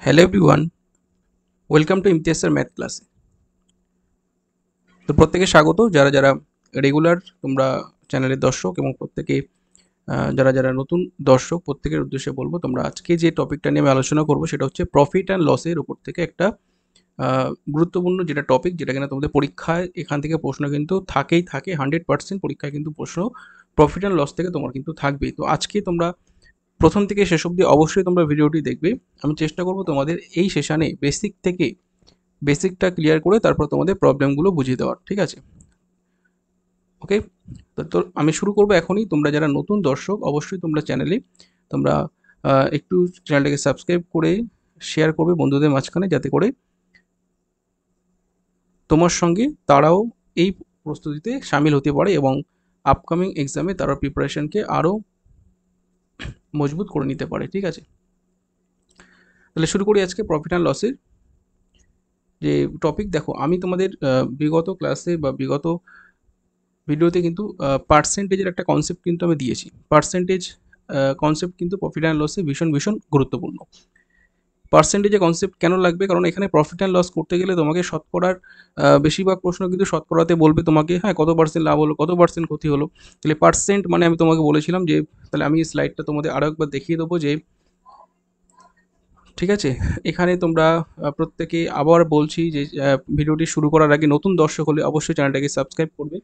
Hello everyone, welcome to Imtiaz sir math class. তো প্রত্যেকে স্বাগত, যারা যারা রেগুলার তোমরা চ্যানেলের দর্শক এবং প্রত্যেকে যারা যারা নতুন দর্শক, প্রত্যেকের উদ্দেশ্যে বলবো তোমরা আজকে যে টপিকটা নিয়ে আমি আলোচনা করবো সেটা হচ্ছে প্রফিট অ্যান্ড লসের উপর থেকে একটা গুরুত্বপূর্ণ যেটা টপিক, যেটা কিনা তোমাদের পরীক্ষায় এখান থেকে প্রশ্ন কিন্তু থাকে 100% পরীক্ষায় কিন্তু প্রশ্ন প্রফিট অ্যান্ড লস থেকে তোমার কিন্তু থাকবেই। তো আজকে তোমরা প্রথম থেকে শেষ অবধি অবশ্যই তোমরা ভিডিওটি দেখবে। আমি চেষ্টা করবো তোমাদের এই সেশনে বেসিকটা ক্লিয়ার করে তারপর তোমাদের প্রবলেমগুলো বুঝিয়ে দেওয়ার, ঠিক আছে? ওকে, তো আমি শুরু করবো এখনই। তোমরা যারা নতুন দর্শক অবশ্যই তোমরা একটু চ্যানেলটাকে সাবস্ক্রাইব করে শেয়ার করবে বন্ধুদের মাঝখানে, যাতে করে তোমার সঙ্গে তারাও এই প্রস্তুতিতে সামিল হতে পারে এবং আপকামিং এক্সামে তারা প্রিপারেশনকে আরও মজবুত করে নিতে পারে, ঠিক আছে? তাহলে শুরু করি আজকে প্রফিট অ্যান্ড লসের যে টপিক। দেখো, আমি তোমাদের বিগত ক্লাসে বা বিগত ভিডিওতে কিন্তু পার্সেন্টেজের একটা কনসেপ্ট কিন্তু আমি দিয়েছি। পার্সেন্টেজ কনসেপ্ট কিন্তু প্রফিট অ্যান্ড লসে ভীষণ ভীষণ গুরুত্বপূর্ণ। পার্সেন্টেজে কনসেপ্ট কেন লাগবে? কারণ এখানে প্রফিট অ্যান্ড লস করতে গেলে তোমাকে শতকরার বেশিরভাগ প্রশ্ন কিন্তু শতকরাতে বলবে তোমাকে, হ্যাঁ, কত পার্সেন্ট লাভ হলো, কত পার্সেন্ট ক্ষতি হলো। তাহলে পার্সেন্ট মানে আমি তোমাকে বলেছিলাম যে, তাহলে আমি স্লাইডটা তোমাদের আরও একবার দেখিয়ে দেবো যে, ঠিক আছে, এখানে তোমরা প্রত্যেকে আবার বলছি যে ভিডিওটি শুরু করার আগে নতুন দর্শক হলে অবশ্যই চ্যানেলটাকে সাবস্ক্রাইব করবে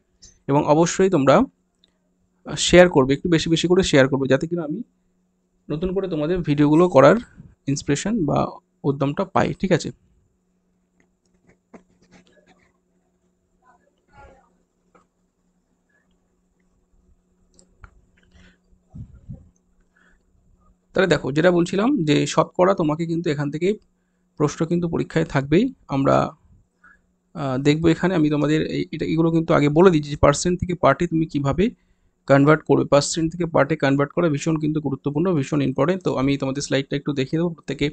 এবং অবশ্যই তোমরা শেয়ার করবে, একটু বেশি বেশি করে শেয়ার করবে, যাতে কিনা আমি নতুন করে তোমাদের ভিডিওগুলো করার ইন্সপিরেশন বা উদ্যমটা পাই, ঠিক আছে? তাহলে দেখো, যেটা বলছিলাম যে শতকরা তোমাকে কিন্তু এখান থেকে প্রশ্ন কিন্তু পরীক্ষায় থাকবেই। আমরা দেখবো এখানে আমি তোমাদের এগুলো কিন্তু আগে বলে দিচ্ছি যে পার্সেন্ট থেকে পার্টে তুমি কিভাবে কনভার্ট করবে। পার্সেন্ট থেকে পার্টে কনভার্ট করা ভীষণ কিন্তু গুরুত্বপূর্ণ, ভীষণ ইম্পর্টেন্ট। তো আমি তোমাদের স্লাইডটা একটু দেখিয়ে দেবো, প্রত্যেকে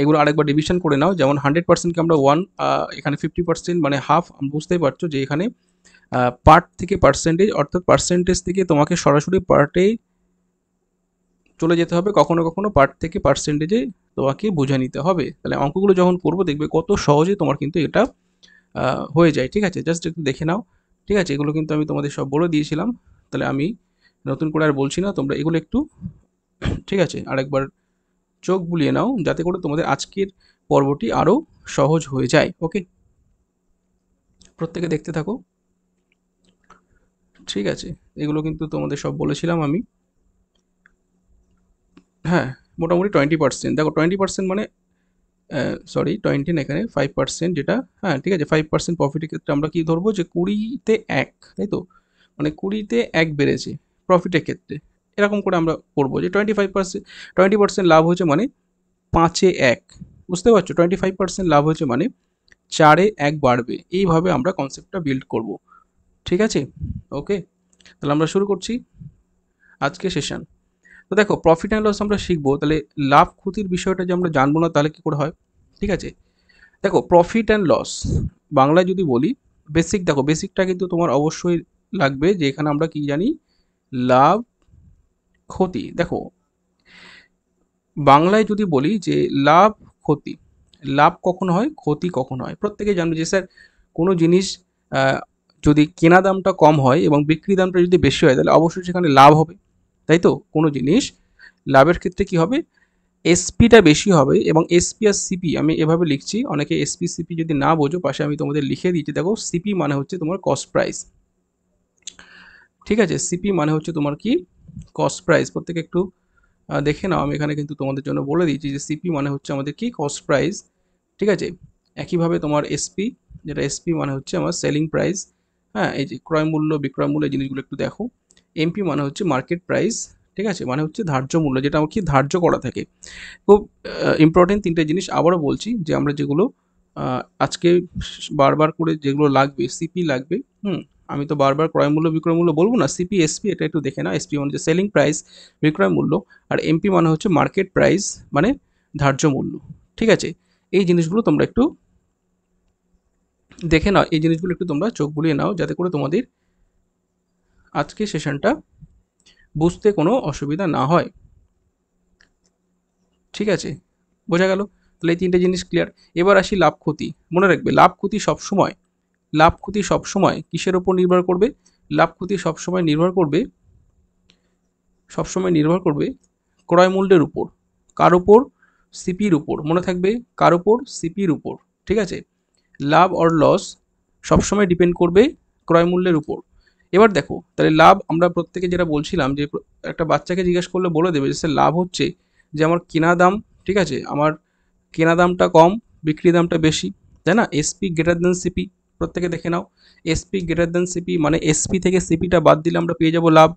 এগুলো আরেকবার ডিভিশন করে নাও। যেমন 100%কে আমরা ওয়ান, এখানে 50% মানে হাফ। বুঝতেই পারছো যে এখানে পার্ট থেকে পার্সেন্টেজ, অর্থাৎ পার্সেন্টেজ থেকে তোমাকে সরাসরি পার্টে চলে যেতে হবে, কখনো কখনো পার্ট থেকে পার্সেন্টেজে তোমাকে বুঝে নিতে হবে। তাহলে অঙ্কগুলো যখন করবো দেখবে কত সহজে তোমার কিন্তু এটা হয়ে যায়, ঠিক আছে? জাস্ট একটু দেখে নাও, ঠিক আছে? এগুলো কিন্তু আমি তোমাদের সব বলে দিয়েছিলাম। তাহলে আমি নতুন করে আর বলছি না, তোমরা এগুলো একটু, ঠিক আছে, আরেকবার চোখ বুলিয়ে নাও, যাতে করে তোমাদের আজকের পর্বটি আরও সহজ হয়ে যায়। ওকে, প্রত্যেকে দেখতে থাকো, ঠিক আছে? এগুলো কিন্তু তোমাদের সব বলেছিলাম আমি। হ্যাঁ, মোটামুটি 20%। দেখো, 20% মানে সরি, 20 না, এখানে 5%, যেটা, হ্যাঁ, ঠিক আছে, 5% প্রফিটের ক্ষেত্রে আমরা কি ধরবো যে 20-তে 1, তাই তো? মানে 20-তে 1 বেড়েছে প্রফিটের ক্ষেত্রে, এরকম করে আমরা করবো যে 20% লাভ হয়েছে মানে 5-এ 1, বুঝতে পারছো? 25% লাভ হয়েছে মানে 4-এ 1 বাড়বে। এইভাবে আমরা কনসেপ্টটা বিল্ড করব, ঠিক আছে? ওকে, তাহলে আমরা শুরু করছি আজকে সেশন। তো দেখো, প্রফিট অ্যান্ড লস আমরা শিখবো, তাহলে লাভ ক্ষতির বিষয়টা যে আমরা জানবো না তাহলে কি করে হয়? ঠিক আছে, দেখো, প্রফিট অ্যান্ড লস বাংলায় যদি বলি, বেসিক, দেখো বেসিকটা কিন্তু তোমার অবশ্যই লাগবে, যে এখানে আমরা কি জানি, লাভ ক্ষতি। দেখো, বাংলায় যদি বলি যে লাভ ক্ষতি, লাভ কখন হয়, ক্ষতি কখন হয়, প্রত্যেকে জানবে যে স্যার কোনো জিনিস আহ, যদি কেনা দামটা কম হয় এবং বিক্রি দামটা যদি বেশি হয় তাহলে অবশ্যই সেখানে লাভ হবে, তাই তো? কোনো জিনিস লাভের ক্ষেত্রে কি হবে, এসপিটা বেশি হবে। এবং এসপি আর সিপি আমি এভাবে লিখছি, অনেকে এসপি সিপি যদি না বোঝো পাশে আমি তোমাদের লিখে দিচ্ছি। দেখো, সিপি মানে হচ্ছে তোমার কস্ট প্রাইস, ঠিক আছে? সিপি মানে হচ্ছে তোমার কি, কস্ট প্রাইস। প্রত্যেকে একটু দেখে নাও, আমি এখানে কিন্তু তোমাদের জন্য বলে দিচ্ছি যে সিপি মানে হচ্ছে আমাদের কি, কস্ট প্রাইস, ঠিক আছে? একইভাবে তোমার এসপি, যেটা এসপি মানে হচ্ছে আমার সেলিং প্রাইস, হ্যাঁ, এই যে ক্রয় মূল্য বিক্রয় মূল্য, এই জিনিসগুলো একটু দেখো। এমপি মানে হচ্ছে মার্কেট প্রাইস, ঠিক আছে, মানে হচ্ছে ধার্য মূল্য, যেটা আমার কি ধার্য করা থাকে। খুব ইম্পর্টেন্ট তিনটে জিনিস আবারও বলছি, যে আমরা যেগুলো আজকে বারবার করে যেগুলো লাগবে, সিপি লাগবে, হুম। আমি তো বারবার ক্রয় মূল্য বিক্রয় মূল্য বলবো না, সিপি এসপি এটা একটু দেখে নাও। এসপি মানে হচ্ছে সেলিং প্রাইস, বিক্রয় মূল্য, আর এমপি মানে হচ্ছে মার্কেট প্রাইস, মানে ধার্য মূল্য, ঠিক আছে? এই জিনিসগুলো তোমরা একটু দেখে নাও, এই জিনিসগুলো একটু তোমরা চোখ বুলিয়ে নাও, যাতে করে তোমাদের আজকে সেশনটা বুঝতে কোনো অসুবিধা না হয়, ঠিক আছে? বোঝা গেল? তাহলে এই তিনটে জিনিস ক্লিয়ার। এবার আসি লাভ ক্ষতি। মনে রাখবে লাভ ক্ষতি সবসময় কিসের ওপর নির্ভর করবে? লাভ ক্ষতি সবসময় নির্ভর করবে ক্রয় মূল্যের উপর। কার উপর? সিপির উপর। মনে থাকবে, কার উপর? সিপির উপর। ঠিক আছে, লাভ অর লস সবসময় ডিপেন্ড করবে ক্রয় মূল্যের উপর। এবার দেখো, তাহলে লাভ আমরা প্রত্যেকে যেটা বলছিলাম যে একটা বাচ্চাকে জিজ্ঞেস করলে বলে দেবে যে স্যার লাভ হচ্ছে যে আমার কেনা দাম, ঠিক আছে, আমার কেনা দামটা কম, বিক্রি দামটা বেশি, তাই না? এসপি গ্রেটার দেন সিপি, প্রত্যেকে দেখে নাও। এসপি গ্রেটার দেন সিপি মানে এসপি থেকে সিপিটা বাদ দিলে আমরা পেয়ে যাবো লাভ,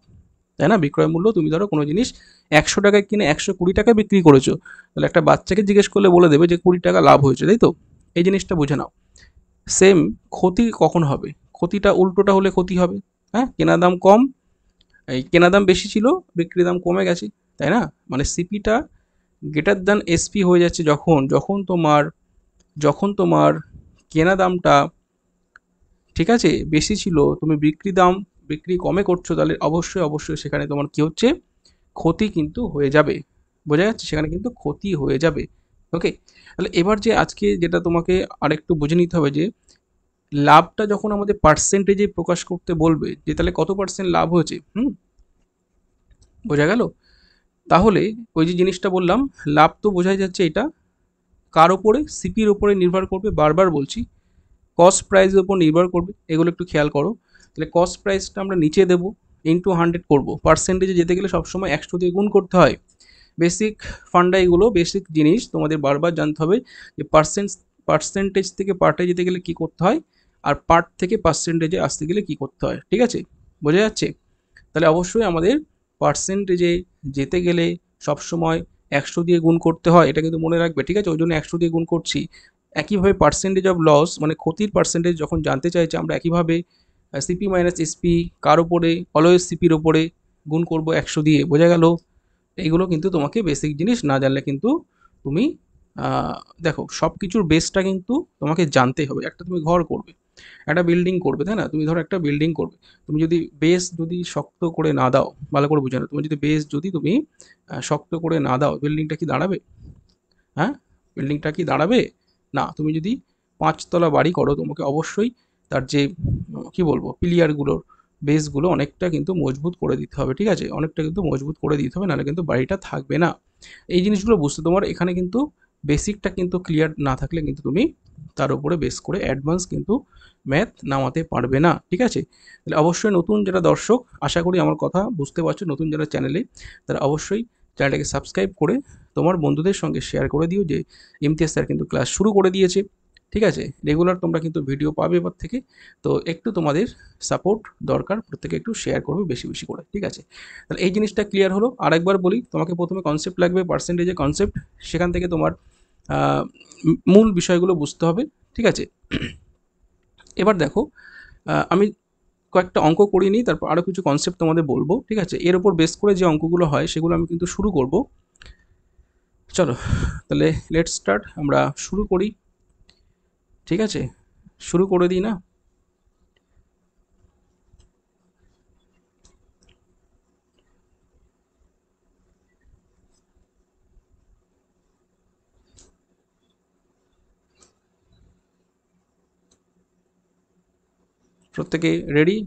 তাই না? বিক্রয় মূল্য, তুমি ধরো কোনো জিনিস 100 টাকায় কিনে 120 টাকায় বিক্রি করেছো, তাহলে একটা বাচ্চাকে জিজ্ঞেস করলে বলে দেবে যে 20 টাকা লাভ হয়েছে, তাই তো? এই জিনিসটা বুঝে নাও। সেম ক্ষতি কখন হবে? ক্ষতিটা উল্টোটা হলে ক্ষতি হবে। হ্যাঁ, কেনা দাম কম, এই কেনা দাম বেশি ছিল, বিক্রি দাম কমে গেছে, তাই না? মানে সিপিটা গ্রেটার দ্যান এসপি হয়ে যাচ্ছে যখন যখন তোমার কেনা দামটা, ঠিক আছে, বেশি ছিল, তুমি বিক্রি কমে করছো, তাহলে অবশ্যই সেখানে তোমার কি হচ্ছে? ক্ষতি কিন্তু হয়ে যাবে। বোঝা যাচ্ছে? সেখানে কিন্তু ক্ষতি হয়ে যাবে। ওকে, তাহলে এবার যে আজকে যেটা তোমাকে আরেকটু বুঝে নিতে হবে যে লাভটা যখন আমাদের পার্সেন্টেজে প্রকাশ করতে বলবে যে তাহলে কত পার্সেন্ট লাভ হয়েছে, বোঝা গেল? তাহলে ওই যে জিনিসটা বললাম, লাভ তো বোঝাই যাচ্ছে এটা কার ওপরে? সিপির ওপরে নির্ভর করবে, বারবার বলছি। কস্ট প্রাইসের উপর নির্ভর করবে, এগুলো একটু খেয়াল করো। তাহলে কস্ট প্রাইসটা আমরা নিচে দেবো, ইন্টু 100 করবো। পার্সেন্টেজে যেতে গেলে সবসময় 100 দিয়ে গুণ করতে হয়। বেসিক ফান্ডা, এগুলো বেসিক জিনিস তোমাদের বারবার জানতে হবে যে পার্সেন্টেজ থেকে পার্টে যেতে গেলে কি করতে হয়, আর পার্ট থেকে পার্সেন্টেজে আসতে গেলে কি করতে হয়। ঠিক আছে, বোঝা যাচ্ছে? তাহলে অবশ্যই আমাদের পার্সেন্টেজে যেতে গেলে সবসময় 100 দিয়ে গুণ করতে হয়, এটা কিন্তু মনে রাখবে। ঠিক আছে, ওই জন্য 100 দিয়ে গুণ করছি। একইভাবে পার্সেন্টেজ অফ লস মানে ক্ষতির পার্সেন্টেজ যখন জানতে চাইছে, আমরা একইভাবে সিপি মাইনাস এসপি কার ওপরে? অলওয়েজ সিপির ওপরে গুণ করব 100 দিয়ে। বোঝা গেল? এইগুলো কিন্তু তোমাকে বেসিক জিনিস না জানলে কিন্তু তুমি দেখো সব কিছুর বেসটা কিন্তু তোমাকে জানতেই হবে। একটা তুমি ঘর করবে, একটা বিল্ডিং করবে, তাই না? তুমি ধরো একটা বিল্ডিং করবে, তুমি যদি বেস যদি শক্ত করে না দাও, ভালো করে বুঝে নাও, তুমি যদি বেস যদি তুমি শক্ত করে না দাও, বিল্ডিংটা কি দাঁড়াবে? হ্যাঁ, বিল্ডিংটা কি দাঁড়াবে? না। তুমি যদি 5 তলা বাড়ি করো, তোমাকে অবশ্যই তার যে কি বলবো পিলিয়ারগুলোর বেসগুলো অনেকটা কিন্তু মজবুত করে দিতে হবে। ঠিক আছে, অনেকটা কিন্তু মজবুত করে দিতে হবে, নাহলে কিন্তু বাড়িটা থাকবে না। এই জিনিসগুলো বুঝতে তোমার এখানে কিন্তু বেসিকটা কিন্তু ক্লিয়ার না থাকলে কিন্তু তুমি তার উপরে বেস করে অ্যাডভান্স কিন্তু ম্যাথ নামাতে পারবে না। ঠিক আছে, তাহলে অবশ্যই নতুন যারা দর্শক, আশা করি আমার কথা বুঝতে পারছো, নতুন যারা চ্যানেলে, তারা অবশ্যই চ্যানেলটাকে সাবস্ক্রাইব করে তোমার বন্ধুদের সঙ্গে শেয়ার করে দিও যে ইমতিয়াজ স্যার কিন্তু ক্লাস শুরু করে দিয়েছে। ঠিক আছে, রেগুলার তোমরা কিন্তু ভিডিও পাবে এবার থেকে। তো একটু তোমাদের সাপোর্ট দরকার, প্রত্যেকে একটু শেয়ার করবে বেশি বেশি করে। ঠিক আছে, তাহলে এই জিনিসটা ক্লিয়ার হলো। আরেকবার বলি, তোমাকে প্রথমে কনসেপ্ট লাগবে, পার্সেন্টেজের কনসেপ্ট, সেখান থেকে তোমার মূল বিষয়গুলো বুঝতে হবে। ঠিক আছে, এবার দেখো, আমি কয়েকটা অঙ্ক করিয়ে নিই, তারপর আরও কিছু কনসেপ্ট তোমাদের বলবো। ঠিক আছে, এর উপর বেস করে যে অঙ্কগুলো হয় সেগুলো আমি কিন্তু শুরু করব। চলো তাহলে লেটস স্টার্ট, আমরা শুরু করি। ঠিক আছে, শুরু করে দিই না? প্রত্যেকে রেডি?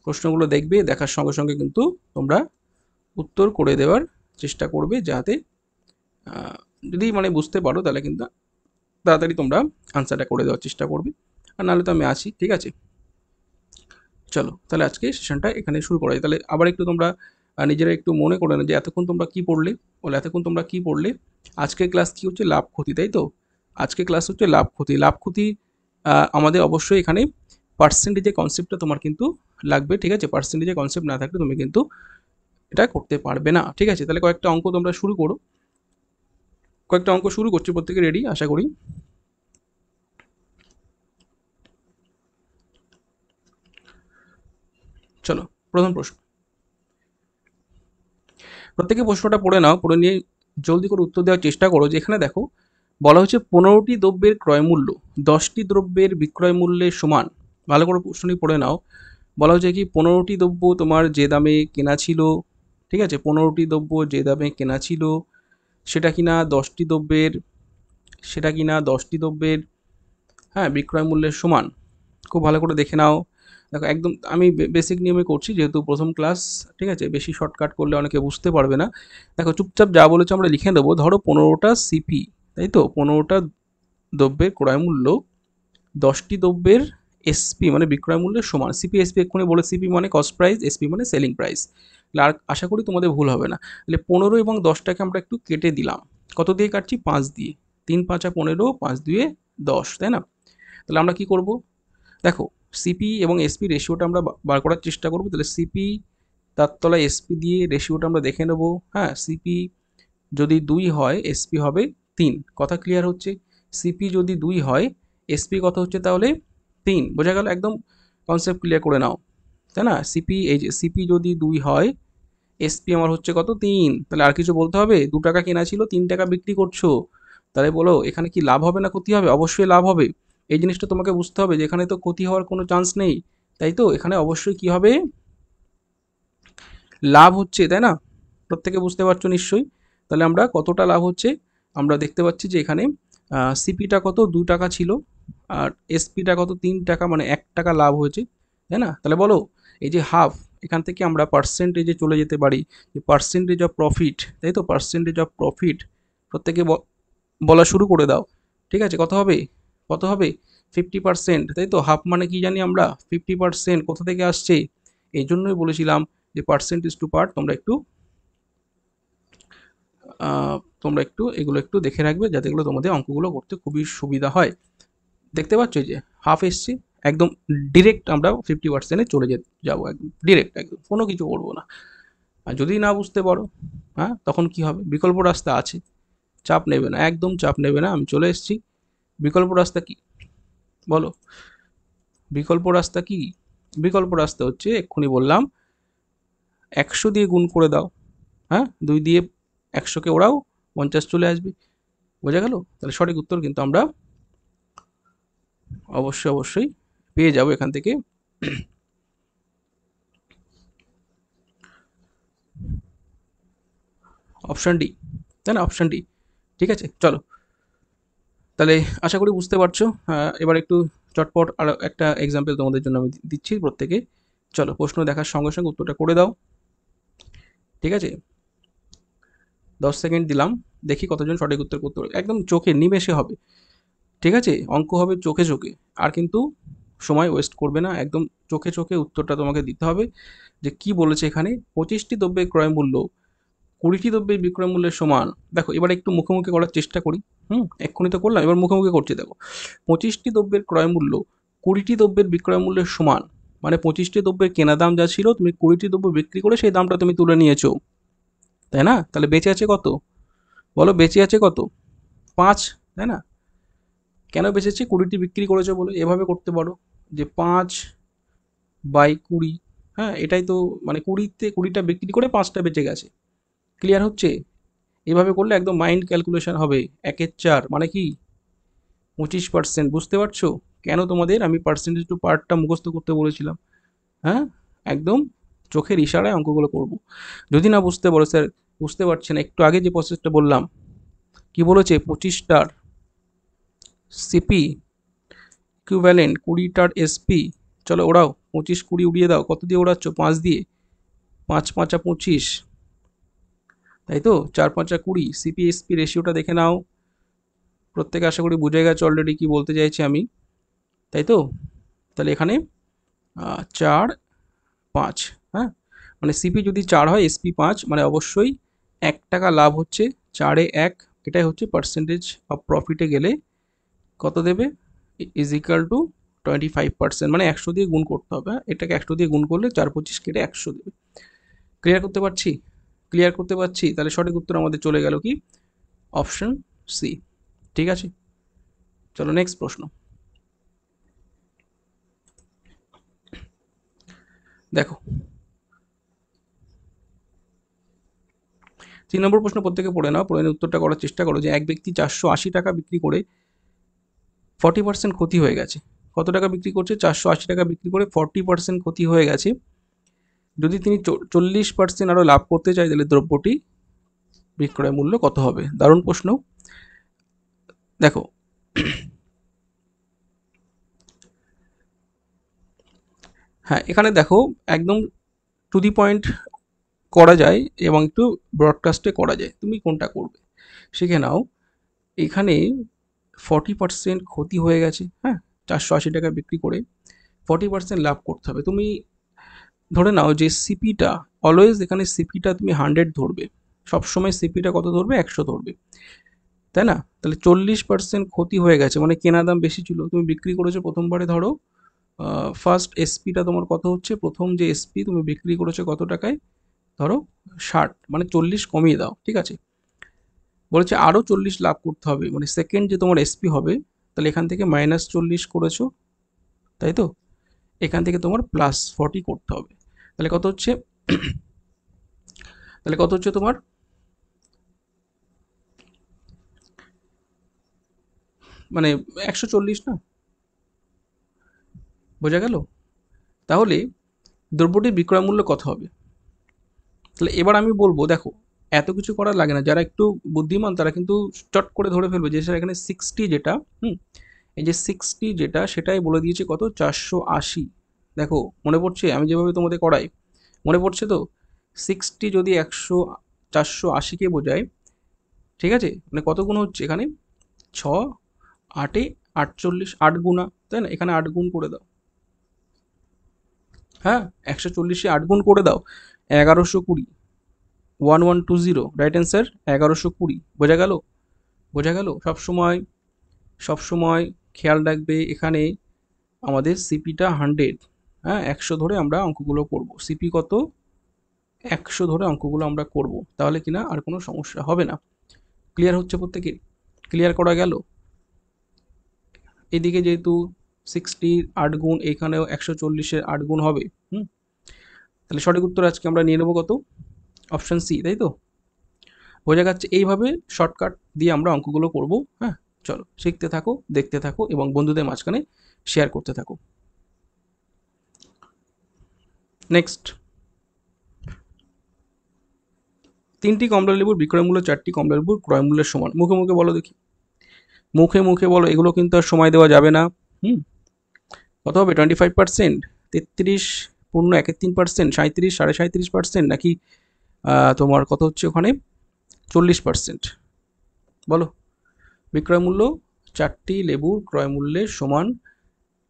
প্রশ্নগুলো দেখবে, দেখার সঙ্গে সঙ্গে কিন্তু তোমরা উত্তর করে দেওয়ার চেষ্টা করবে, যাতে যদি মানে বুঝতে পারো তাহলে কিন্তু তাড়াতাড়ি তোমরা আনসারটা করে দেওয়ার চেষ্টা করবে, আর নাহলে তো আমি আছি। ঠিক আছে, চলো তাহলে আজকে সেশনটা এখানে শুরু করা যায়। তাহলে আবার একটু তোমরা নিজেরা একটু মনে করে না যে এতক্ষণ তোমরা কি পড়লে, বলে এতক্ষণ তোমরা কি পড়লে? আজকের ক্লাস কি হচ্ছে? লাভ ক্ষতি, তাই তো? আজকে ক্লাস হচ্ছে লাভ ক্ষতি। লাভ ক্ষতি আমাদের অবশ্যই এখানে পার্সেন্টেজের কনসেপ্টটা তোমার কিন্তু লাগবে। ঠিক আছে, পার্সেন্টেজের কনসেপ্ট না থাকলে তুমি কিন্তু এটা করতে পারবে না। ঠিক আছে, তাহলে কয়েকটা অঙ্ক তোমরা শুরু করো। কয়েকটা অঙ্ক শুরু করছি, প্রত্যেকে রেডি আশা করি। চলো, প্রথম প্রশ্ন, প্রত্যেকে প্রশ্নটা পড়ে নাও, পড়ে নিয়ে জলদি করে উত্তর দেওয়ার চেষ্টা করো। যেখানে দেখো বলা হচ্ছে 15টি দ্রব্যের ক্রয় মূল্য 10টি দ্রব্যের বিক্রয় মূল্যের সমান। ভালো করে প্রশ্নটি পড়ে নাও। বলা হচ্ছে কি 15টি দ্রব্য তোমার যে দামে কেনা ছিল, ঠিক আছে, 15টি দ্রব্য যে দামে কেনা ছিল সেটা কিনা 10টি দ্রব্যের সেটা কিনা 10টি দ্রব্যের বিক্রয় মূল্যের সমান। খুব ভালো করে দেখে নাও। দেখো একদম আমি বেসিক নিয়মে করছি যেহেতু প্রথম ক্লাস, ঠিক আছে? বেশি শর্টকাট করলে অনেকে বুঝতে পারবে না। দেখো চুপচাপ যা বলেছে আমরা লিখে নেবো। ধরো 15টা সিপি, তাই তো? 15টা দ্রব্যের ক্রয় মূল্য 10টি দ্রব্যের এসপি মানে বিক্রয় মূল্যের সমান। সিপি এসপি এক্ষুনি বলে, সিপি মানে কস্ট প্রাইস, এসপি মানে সেলিং প্রাইস। আর আশা করি তোমাদের ভুল হবে না। তাহলে 15 এবং 10টাকে আমরা একটু কেটে দিলাম। কত দিয়ে কাটছি? 5 দিয়ে। 3 5 15, 5 2 10, তাই না? তাহলে আমরা কি করব? দেখো সিপি এবং এসপি রেশিওটা আমরা বার করার চেষ্টা করব। তাহলে সিপি তার তলায় এসপি দিয়ে রেশিওটা আমরা দেখে নেব। সিপি যদি 2 হয় এসপি হবে 3। কথা ক্লিয়ার হচ্ছে? সিপি যদি 2 হয় এসপি কত হচ্ছে তাহলে? 3। বোঝা গেল? একদম কনসেপ্ট ক্লিয়ার করে নাও, তাই না? সিপি, এই যে সিপি যদি 2 হয় এসপি আমার হচ্ছে কত? 3। তাহলে আর কিছু বলতে হবে? 2 টাকা কেনা ছিল, 3 টাকা বিক্রি করছো। তাহলে বলো এখানে কি লাভ হবে না ক্ষতি হবে? অবশ্যই লাভ হবে। এই জিনিসটা তোমাকে বুঝতে হবে যে এখানে তো ক্ষতি হওয়ার কোনো চান্স নেই, তাই তো? এখানে অবশ্যই কি হবে? লাভ হচ্ছে, তাই না? প্রত্যেকে বুঝতে পারছো নিশ্চয়ই? তাহলে আমরা কতটা লাভ হচ্ছে আমরা দেখতে পাচ্ছি যে এখানে সিপিটা কত? 2 টাকা ছিল, আর এসপিটা কত? 3 টাকা, মানে 1 টাকা লাভ হয়েছে, তাই না? তাহলে বলো এই যে হাফ, এখান থেকে আমরা পার্সেন্টেজে চলে যেতে পারি যে পার্সেন্টেজ অফ প্রফিট, তাই তো? পার্সেন্টেজ অফ প্রফিট প্রত্যেকে বলা শুরু করে দাও। ঠিক আছে? কত হবে? কত হবে? 50%, তাই তো? হাফ মানে কি জানি আমরা? 50%। কোথা থেকে আসছে? এই জন্যই বলেছিলাম যে পার্সেন্টেজ টু পার্ট তোমরা একটু এগুলো একটু দেখে রাখবে যাতে এগুলো তোমাদের অঙ্কগুলো করতে খুবই সুবিধা হয়। দেখতে পাচ্ছ যে হাফ এসছে, একদম ডিরেক্ট আমরা 50%-এ চলে যাবো, একদম ডিরেক্ট, একদম কোনো কিছু করবো না। আর যদি না বুঝতে পারো, তখন কি হবে? বিকল্প রাস্তা আছে, চাপ নেবে না, একদম চাপ নেবে না। আমি চলে এসেছি। বিকল্প রাস্তা কি বলো? বিকল্প রাস্তা কি? বিকল্প রাস্তা হচ্ছে এক্ষুনি বললাম 100 দিয়ে গুণ করে দাও। 2 দিয়ে 100কে ওরাও 50 চলে আসবে। বোঝা গেল? তাহলে সঠিক উত্তর কিন্তু আমরা অবশ্যই অবশ্যই পেয়ে যাব এখান থেকে। অপশান ডি, তাই না? Option D. ঠিক আছে, চলো। তাহলে আশা করি বুঝতে পারছো। এবার একটু চটপট আর একটা এক্সাম্পল তোমাদের জন্য আমি দিচ্ছি প্রত্যেকে। চলো প্রশ্ন দেখার সঙ্গে সঙ্গে উত্তরটা করে দাও। ঠিক আছে, 10 সেকেন্ড দিলাম। দেখি কতজন সঠিক উত্তর করতে পারে। একদম চোখে নিমেষে হবে, ঠিক আছে? অঙ্ক হবে চোখে চোখে। আর কিন্তু সময় ওয়েস্ট করবে না, একদম চোখে চোখে উত্তরটা তোমাকে দিতে হবে। যে কি বলেছে এখানে? 25টি দ্রব্যের ক্রয় মূল্য 20টি দ্রব্যের বিক্রয় মূল্যের সমান। দেখো এবার একটু মুখোমুখি করার চেষ্টা করি। এক্ষুনি তো করলাম, এবার মুখোমুখি করছি। দেখো 25টি দ্রব্যের ক্রয় মূল্য 20টি দ্রব্যের বিক্রয় মূল্যের সমান, মানে 25টি দ্রব্যের কেনা দাম যা ছিল তুমি 20টি দ্রব্য বিক্রি করে সেই দামটা তুমি তুলে নিয়েছো, তাই না? তাহলে বেঁচে আছে কত? বলো বেঁচে আছে কত? 5, তাই না? কেন বেঁচেছে? 20টি বিক্রি করেছো বলে। এভাবে করতে পারো যে 5/20, এটাই তো, মানে 20টা বিক্রি করে 5টা বেঁচে গেছে। ক্লিয়ার হচ্ছে? এভাবে করলে একদম মাইন্ড ক্যালকুলেশন হবে। 1/4 মানে কি? 25%। বুঝতে পারছো কেন তোমাদের আমি পার্সেন্টেজ টু পার্টটা মুখস্থ করতে বলেছিলাম? হ্যাঁ, একদম চোখের ইশারায় অঙ্কগুলো করব। যদি না বুঝতে পারো, স্যার বুঝতে পারছি না, একটু আগে যে প্রসেসটা বললাম, কি বলেছে? 25টার সিপি ইকুইভ্যালেন্ট 20টার এসপি। চলো ওরাও 25 20 উড়িয়ে দাও। কত দিয়ে ওড়াচ্ছ? 5 দিয়ে। 5 5 25, তাই তো? 4 5 20। সিপি এসপি রেশিওটা দেখে নাও। প্রত্যেকে আশা করি বুঝে গেছে অলরেডি কি বলতে চাইছি আমি, তাই তো? তাহলে এখানে 4 5, মানে সিপি যদি 4 হয় এসপি 5, মানে অবশ্যই 1 টাকা লাভ হচ্ছে। 4-এ 1, এটাই হচ্ছে পার্সেন্টেজ অফ প্রফিটে গেলে কত দেবে? ইজ ইকাল টু 25%, মানে 100 দিয়ে গুণ করতে হবে। এটাকে 100 দিয়ে গুণ করলে 4 25 কেটে 100 দেবে। ক্লিয়ার করতে পারছি? ক্লিয়ার করতে পারছি? তাহলে সঠিক উত্তর আমাদের চলে গেল কি? Option C. ঠিক আছে, চলো নেক্সট প্রশ্ন দেখো। 3 নম্বর প্রশ্ন প্রত্যেকে পড়ে নাও, পড়ে নিয়ে উত্তরটা করার চেষ্টা করো। যে এক ব্যক্তি 480 টাকা বিক্রি করে 40% ক্ষতি হয়ে গেছে। কত টাকা বিক্রি করছে? 480 টাকা বিক্রি করে 40% ক্ষতি হয়ে গেছে। যদি তিনি 40% আরও লাভ করতে চায় তাহলে দ্রব্যটি বিক্রয় মূল্য কত হবে? দারুণ প্রশ্ন। দেখো হ্যাঁ, এখানে দেখো একদম টু দি পয়েন্ট করা যায় এবং একটু ব্রডকাস্টে করা যায়, তুমি কোনটা করবে শিখে নাও। এখানে 40% ক্ষতি হয়ে গেছে, হ্যাঁ, 480 টাকা বিক্রি করে 40% লাভ করতে হবে। তুমি ধরে নাও যে সিপিটা, অলওয়েজ এখানে সিপিটা তুমি 100 ধরবে, সবসময় সিপিটা কত ধরবে, 100 ধরবে, তাই না? তাহলে 40% ক্ষতি হয়ে গেছে, মানে কেনা দাম বেশি ছিল, তুমি বিক্রি করেছো প্রথমবারে ধরো ফার্স্ট এসপিটা তোমার কত হচ্ছে, প্রথম যে এসপি তুমি বিক্রি করেছো কত টাকায়, ধরো 60, মানে 40 কমিয়ে দাও, ঠিক আছে। বলেছে আরও 40 লাভ করতে হবে, মানে সেকেন্ড যে তোমার এসপি হবে, তাহলে এখান থেকে -40 করেছো, তাই তো, এখান থেকে তোমার +40 করতে হবে, তাহলে কত হচ্ছে, তাহলে কত হচ্ছে তোমার, মানে 140 না, বোঝা গেল? তাহলে দ্রব্যটির বিক্রয় মূল্য কত হবে? তাহলে এবার আমি বলবো, দেখো এত কিছু করার লাগে না, যারা একটু বুদ্ধিমান তারা কিন্তু চট করে ধরে ফেলবে যে স্যার এখানে 60 যেটা, এই যে 60 যেটা সেটাই বলে দিয়েছে কত, 480। দেখো মনে পড়ছে আমি যেভাবে তোমাদের করাই, মনে পড়ছে তো? 60 যদি 100 480কে বোঝায়, ঠিক আছে, মানে কত গুণ হচ্ছে এখানে, 6 8 48, 8 গুণা, তাই না? এখানে 8 গুণ করে দাও, হ্যাঁ, 140-এ 8 গুণ করে দাও, 1120, 1120, রাইট অ্যান্সার 1120। বোঝা গেল? বোঝা গেল? সবসময় সবসময় খেয়াল রাখবে এখানে আমাদের সিপিটা 100, হ্যাঁ, 100 ধরে আমরা অঙ্কগুলো করব, সিপি কত, 100 ধরে অঙ্কগুলো আমরা করব, তাহলে কিনা আর কোনো সমস্যা হবে না। ক্লিয়ার হচ্ছে প্রত্যেকের? ক্লিয়ার করা গেল? এদিকে যেহেতু 60 8 গুণ, এখানেও 140-এর 8 গুণ হবে, তাহলে সঠিক উত্তর আজকে আমরা নিয়ে নেবো কত, অপশন সি, তাই তো? বোঝা যাচ্ছে, এইভাবে শর্টকাট দিয়ে আমরা অঙ্কগুলো করব, হ্যাঁ। চলো শিখতে থাকো, দেখতে থাকো এবং বন্ধুদের মাঝখানে শেয়ার করতে থাকো। নেক্সট, 3টি কমলালেবুর বিক্রয় মূল্য 4টি কমলালেবুর ক্রয় মূল্যের সমান, মুখে মুখে বলো দেখি, মুখে মুখে বলো, এগুলো কিন্তু আর সময় দেওয়া যাবে না। হুম, কত হবে, 25%, 33 পূর্ণ 1/3%, 37 37.5%, নাকি তোমার কত হচ্ছে ওখানে 40%? বলো, বিক্রয় মূল্য 4টি লেবুর ক্রয় মূল্যের সমান,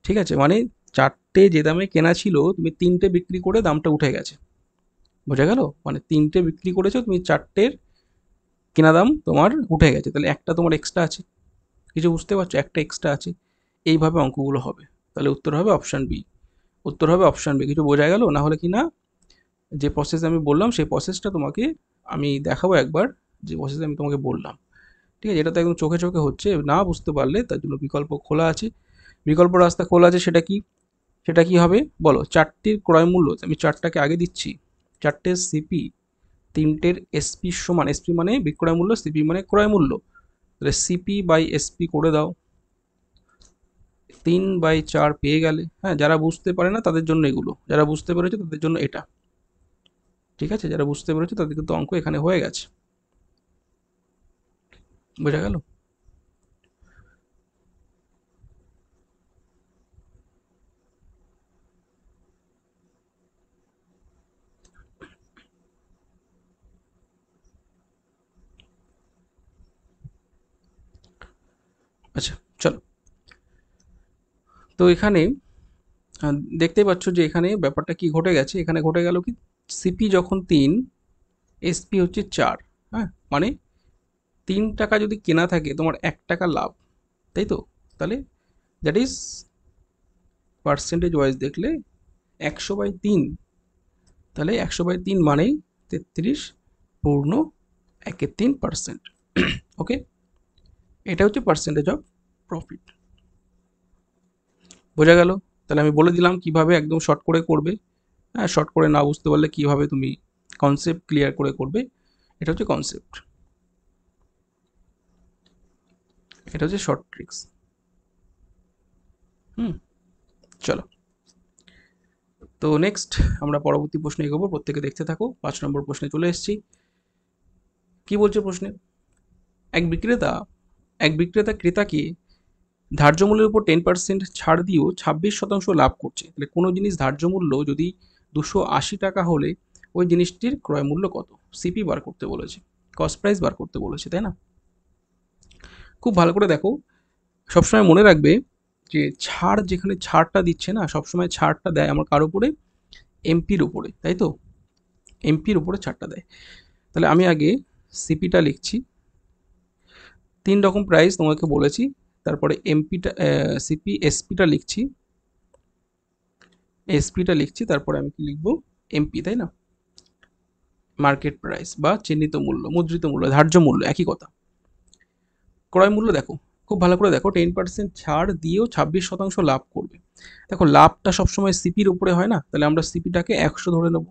ঠিক আছে, মানে 4টে যে দামে কেনা ছিল তুমি 3টে বিক্রি করে দামটা উঠে গেছে, বোঝা গেল? মানে 3টে বিক্রি করেছো তুমি, 4টের কেনা দাম তোমার উঠে গেছে, তাহলে একটা তোমার এক্সট্রা আছে, কিছু বুঝতে পারছো, একটা এক্সট্রা আছে, এইভাবে অঙ্কগুলো হবে, তাহলে উত্তর হবে অপশান বি, উত্তর হবে অপশান বি। কিছু বোঝা গেল? না হলে কি না, যে প্রসেস আমি বললাম সেই প্রসেসটা তোমাকে আমি দেখাবো একবার, যে প্রসেস আমি তোমাকে বললাম, ঠিক আছে, এটা তো একদম চোখে চোখে হচ্ছে, না বুঝতে পারলে তার জন্য বিকল্প খোলা আছে, বিকল্প রাস্তা খোলা আছে, সেটা কি, সেটা কি হবে বলো, 4টির ক্রয় মূল্য, আমি 4টাকে আগে দিচ্ছি, 4টের সিপি 3টের এসপি সমান, এসপি মানে বিক্রয় মূল্য, সিপি মানে ক্রয় মূল্য, তাহলে সিপি বাই এসপি করে দাও, 3/4 পেয়ে গেলে, হ্যাঁ, যারা বুঝতে পারে না তাদের জন্য এগুলো, যারা বুঝতে পেরেছে তাদের জন্য এটা, ঠিক আছে, যারা বুঝতে পেরেছে তাদের কিন্তু অঙ্ক এখানে হয়ে গেছে, বোঝা গেল? আচ্ছা, চলো, তো এখানে দেখতেই পাচ্ছ যে এখানে ব্যাপারটা কি ঘটে গেছে, এখানে ঘটে গেল কি, সিপি যখন 3, এসপি হচ্ছে 4, হ্যাঁ, মানে 3 টাকা যদি কেনা থাকে তোমার 1 টাকা লাভ, তাই তো, তাহলে দ্যাট ইজ পার্সেন্টেজ ওয়াইজ দেখলে 100/3, তাহলে 100/3 মানেই 33 পূর্ণ 1/3%, ওকে, এটা হচ্ছে পার্সেন্টেজ অফ প্রফিট, বোঝা গেল? তাহলে আমি বলে দিলাম কিভাবে একদম শর্ট করে করবে, হ্যাঁ, শর্ট করে না বুঝতে পারলে কিভাবে তুমি কনসেপ্ট ক্লিয়ার করে করবে, এটা হচ্ছে কনসেপ্ট, এটা হচ্ছে শর্ট ট্রিক্স। হুম, চলো, তো নেক্সট আমরা পরবর্তী প্রশ্নে এগোবো, প্রত্যেকে দেখতে থাকো, 5 নম্বর প্রশ্নে চলে এসেছি। কি বলছে প্রশ্নে, এক বিক্রেতা এক বিক্রেতা ক্রেতাকে ধার্য মূল্যের উপর 10% ছাড় দিয়েও 26% লাভ করছে। তাহলে কোনো জিনিস ধার্য মূল্য যদি 280 টাকা হলে ওই জিনিসটির ক্রয় মূল্য কত? সিপি বার করতে বলেছে, কস্ট প্রাইস বার করতে বলেছে, তাই না? খুব ভালো করে দেখো, সবসময় মনে রাখবে যে ছাড়, যেখানে ছাড়টা দিচ্ছে না, সবসময় ছাড়টা দেয় আমার কার উপরে? এমপির উপরে, তাই তো? এমপির উপরে ছাড়টা দেয়। তাহলে আমি আগে সিপিটা লিখছি, 3 রকম প্রাইস তোমাকে বলেছি, তারপরে এমপিটা, সিপি এসপিটা লিখছি, এসপিটা লিখছি, তারপরে আমি কি লিখবো? এমপি, তাই না? মার্কেট প্রাইস বা চিহ্নিত মূল্য, মুদ্রিত মূল্য, ধার্য মূল্য, একই কথা। ক্রয় মূল্য দেখো, খুব ভালো করে দেখো, 10% ছাড় দিয়েও 26% লাভ করবে। দেখো লাভটা সবসময় সিপির উপরে হয় না, তাহলে আমরা সিপিটাকে 100 ধরে নেব।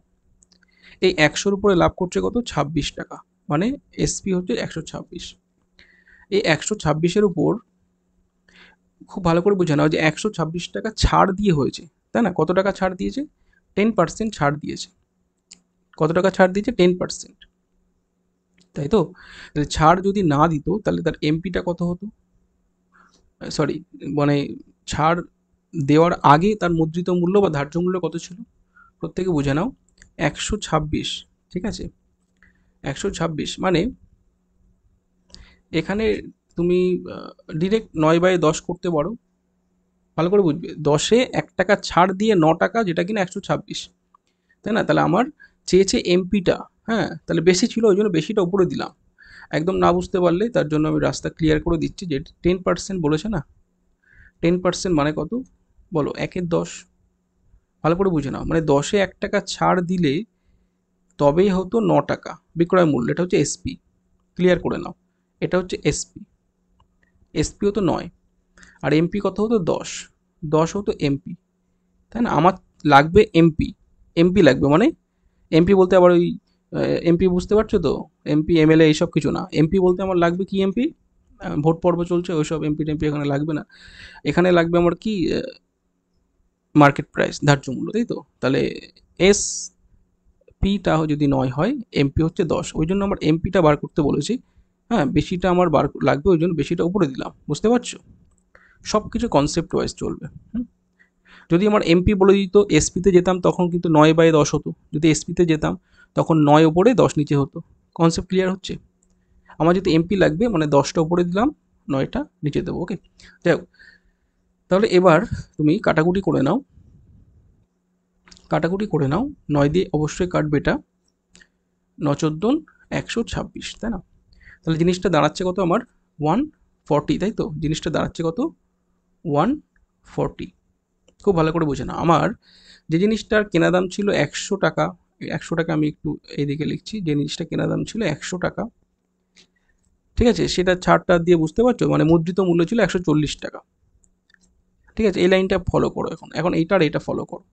এই 100-র উপরে লাভ করছে কত? 26 টাকা, মানে এসপি হচ্ছে 126। এই 126-এর উপর খুব ভালো করে বুঝে নাও যে 126 টাকা ছাড় দিয়ে হয়েছে, তাই না? কত টাকা ছাড় দিয়েছে? 10% ছাড় দিয়েছে। কত টাকা ছাড় দিয়েছে? 10%, তাই তো? তাহলে ছাড় যদি না দিত তাহলে তার এমপিটা কত হতো? সরি, মানে ছাড় দেওয়ার আগে তার মুদ্রিত মূল্য বা ধার্য মূল্য কত ছিল? প্রত্যেকে বুঝে নাও, 126, ঠিক আছে? 126 মানে এখানে তুমি ডিরেক্ট 9/10 করতে পারো, ভালো করে বুঝবে। 10-এ 1 টাকা ছাড় দিয়ে 9 টাকা, যেটা কিনা 126, তাই না? তাহলে আমার চেয়েছে এমপিটা, হ্যাঁ, তাহলে বেশি ছিল, ওই জন্য বেশিটা উপরে দিলাম। একদম না বুঝতে পারলে তার জন্য আমি রাস্তা ক্লিয়ার করে দিচ্ছি যে 10% বলেছে না, 10% মানে কত? বলো, 1/10। ভালো করে বুঝে নাও, মানে 10-এ 1 টাকা ছাড় দিলে তবেই হতো 9 টাকা বিক্রয় মূল্য, এটা হচ্ছে এসপি। ক্লিয়ার করে নাও, এটা হচ্ছে এসপি। এসপি হতো 9, আর এমপি কত হতো? 10। 10 হতো এমপি, তাই না? আমার লাগবে এমপি, এমপি লাগবে, মানে এমপি বলতে আবার ওই এমপি বুঝতে পারছো তো? এমপি এমএলএ এইসব কিছু না, এমপি বলতে আমার লাগবে কি? এমপি, ভোট পর্ব চলছে, ওইসব এমপি টেমপি এখানে লাগবে না। এখানে লাগবে আমার কি? মার্কেট প্রাইস, ধার্য মূল্য, তাই তো? তাহলে এস পিটা যদি 9 হয়, এমপি হচ্ছে 10, ওই জন্য আমার এমপিটা বার করতে বলেছি। হ্যাঁ, বেশিটা আমার বার লাগবে, ওই জন্য বেশিটা উপরে দিলাম, বুঝতে পারছো? সব কিছু কনসেপ্ট ওয়াইজ চলবে। যদি আমার এমপি বলে দিত, এসপিতে যেতাম তখন কিন্তু 9/10 হতো। যদি এসপিতে যেতাম তখন 9 ওপরে 10 নিচে হতো। কনসেপ্ট ক্লিয়ার হচ্ছে? আমার যদি এমপি লাগবে মানে 10টা উপরে দিলাম, 9টা নিচে দেবো, ওকে? যাই হোক, তাহলে এবার তুমি কাটাকুটি করে নাও, কাটাকুটি করে নাও। 9 দিয়ে অবশ্যই কাটবে এটা, 9×14 126, তাই না? তাহলে জিনিসটা দাঁড়াচ্ছে কত আমার? 140, তাই তো? জিনিসটা দাঁড়াচ্ছে কত? 140। খুব ভালো করে বুঝে নাও, আমার যে জিনিসটার কেনা দাম ছিল 100 টাকা, 100 টাকা আমি একটু এইদিকে লিখছি, যে জিনিসটা কেনা দাম ছিল 100 টাকা, ঠিক আছে? সেটা ছাড়টা দিয়ে বুঝতে পারছো, মানে মুদ্রিত মূল্য ছিল 140 টাকা, ঠিক আছে? এই লাইনটা ফলো করো, এখন এখন এইটার এটা ফলো করো।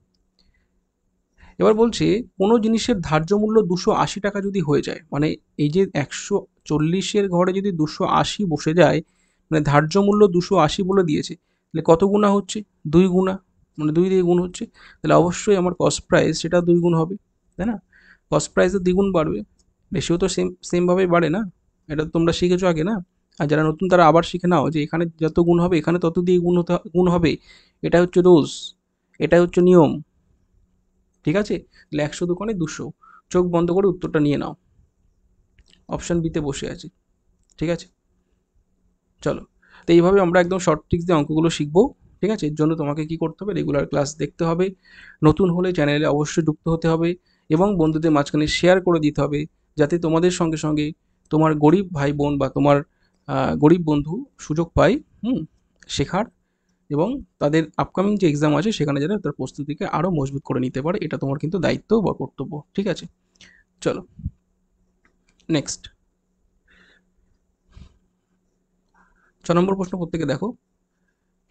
এবার বলছে কোনো জিনিসের ধার্য মূল্য 280 টাকা যদি হয়ে যায়, মানে এই যে 140-এর ঘরে যদি 280 বসে যায়, মানে ধার্য মূল্য 280 বলে দিয়েছে, তাহলে কত গুণা হচ্ছে? 2 গুণা, মানে 2 দিয়ে গুণ হচ্ছে। তাহলে অবশ্যই আমার কস্ট প্রাইস সেটা 2 গুণ হবে, তাই না? কস্ট প্রাইসও দ্বিগুণ বাড়বে। রেশিও তো সেমভাবেই বাড়ে না, এটা তো তোমরা শিখেছো আগে না? আর যারা নতুন তারা আবার শিখে নাও যে এখানে যত গুণ হবে এখানে তত দিয়ে গুণ হবে। এটা হচ্ছে রোজ, এটা হচ্ছে নিয়ম, ঠিক আছে? তাহলে 100 × 200, চোখ বন্ধ করে উত্তরটা নিয়ে নাও, অপশান বিতে বসে আছে, ঠিক আছে? চলো, তো এইভাবে আমরা একদম শর্ট ট্রিক্স দিয়ে অঙ্কগুলো শিখবো, ঠিক আছে? এর জন্য তোমাকে কি করতে হবে? রেগুলার ক্লাস দেখতে হবে, নতুন হলে চ্যানেলে অবশ্যই যুক্ত হতে হবে, এবং বন্ধুদের মাঝখানে শেয়ার করে দিতে হবে, যাতে তোমাদের সঙ্গে সঙ্গে তোমার গরিব ভাই বোন বা তোমার গরিব বন্ধু সুযোগ পায় শেখার, এবং তাদের আপকামিং যে এক্সাম আছে সেখানে যারা তার প্রস্তুতিকে আরও মজবুত করে নিতে পারে, এটা তোমার কিন্তু দায়িত্ব বা কর্তব্য, ঠিক আছে? চলো, নেক্সট 6 নম্বর প্রশ্ন প্রত্যেকে দেখো,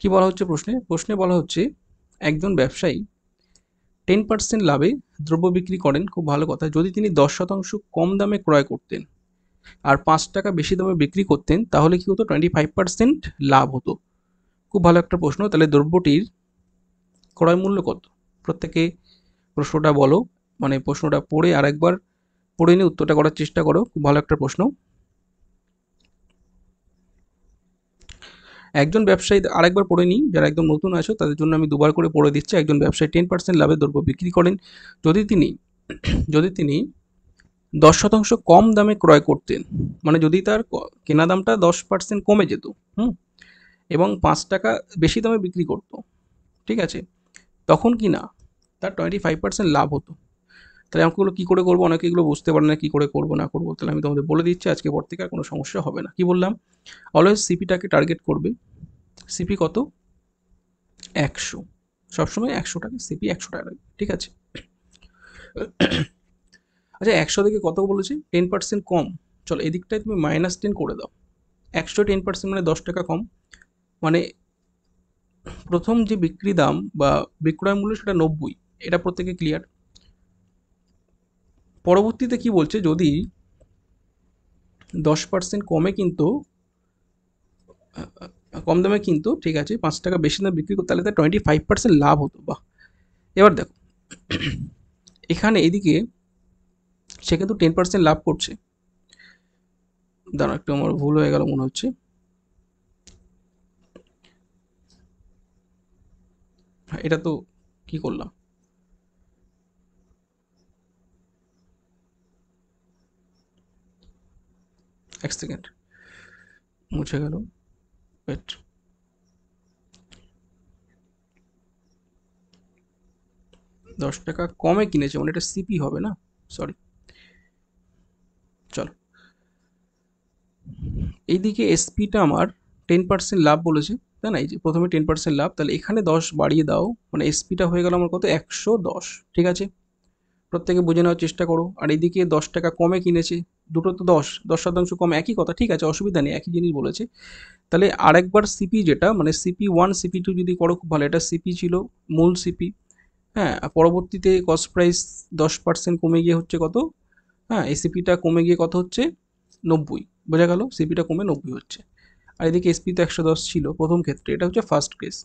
কি বলা হচ্ছে প্রশ্নে? প্রশ্নে বলা হচ্ছে একজন ব্যবসায়ী 10% লাভে দ্রব্য বিক্রি করেন, খুব ভালো কথা, যদি তিনি 10% কম দামে ক্রয় করতেন আর 5 টাকা বেশি দামে বিক্রি করতেন, তাহলে কি হতো? 25% লাভ হতো। খুব ভালো একটা প্রশ্ন। তাহলে দ্রব্যটির ক্রয় মূল্য কত? প্রত্যেকে প্রশ্নটা বলো, মানে প্রশ্নটা পড়ে আরেকবার পড়ে নিয়ে উত্তরটা করার চেষ্টা করো, খুব ভালো একটা প্রশ্ন। একজন ব্যবসায়ী আরেকবার পড়ে নিই, যারা একদম নতুন আছো তাদের জন্য আমি দুবার করে পড়ে দিচ্ছি। একজন ব্যবসায়ী 10% লাভে দ্রব্য বিক্রি করেন যদি তিনি যদি তিনি 10% কম দামে ক্রয় করতেন, মানে যদি তার কেনা দামটা 10% কমে যেত, এবং 5 টাকা বেশি দামে বিক্রি করতো, ঠিক আছে, তখন কি না তার 25% লাভ হতো। তাহলে অঙ্কগুলো কী করে করবো, অনেকে এগুলো বুঝতে পারে না কী করে করবো না করবো, তাহলে আমি তোমাদের বলে দিচ্ছি আজকে পর থেকে আর কোনো সমস্যা হবে না। কি বললাম, অলওয়েজ সিপিটাকে টার্গেট করবে। সিপি কত, 100, সবসময় 100 টাকা সিপি, 100 টাকা, ঠিক আছে। আচ্ছা 100 থেকে কত বলেছি, 10% কম, চলো এদিকটায় তুমি -10 করে দাও। 100 10% মানে 10 টাকা কম, মানে প্রথম যে বিক্রি দাম বা বিক্রয় মূল্য সেটা 90, এটা প্রত্যেকে ক্লিয়ার। পরবর্তীতে কি বলছে, যদি 10% কমে কিন্তু কম দামে কিন্তু, ঠিক আছে, 5 টাকা বেশি দামে বিক্রি করতে, তাহলে তার 25% লাভ হতো। বাহ, এবার দেখো এখানে এদিকে সে কিন্তু 10% লাভ করছে। দাঁড়াও একটু, আমার ভুল হয়ে গেল মনে হচ্ছে। এটা তো কি করলাম, এক সেকেন্ড, মুছে গেল, ওয়েট, 10 টাকা কমে কিনেছে মানে এটা সিপি হবে না, সরি। চলো এইদিকে এসপিটা আমার 10% লাভ বলেছে, তাই না, এই যে প্রথমে 10% লাভ, তাহলে এখানে 10 বাড়িয়ে দাও, মানে এসপিটা হয়ে গেল আমার কত, 110, ঠিক আছে। প্রত্যেকে বুঝে নেওয়ার চেষ্টা করো। আর এদিকে 10 টাকা কমে কিনেছে, দুটো তো 10% কম, একই কথা, ঠিক আছে, অসুবিধা নেই, একই জিনিস বলেছে। তাহলে আরেকবার সিপি যেটা, মানে সিপি 1 সিপি 2 যদি করো খুব ভালো, এটা সিপি ছিল, মূল সিপি, হ্যাঁ, আর পরবর্তীতে কস্ট প্রাইস 10% কমে গিয়ে হচ্ছে কত, হ্যাঁ, এই সিপিটা কমে গিয়ে কত হচ্ছে, 90, বোঝা গেল, সিপিটা কমে 90 হচ্ছে। আর এদিকে এসপি তো 110 ছিল প্রথম ক্ষেত্রে, এটা হচ্ছে ফার্স্ট কেস,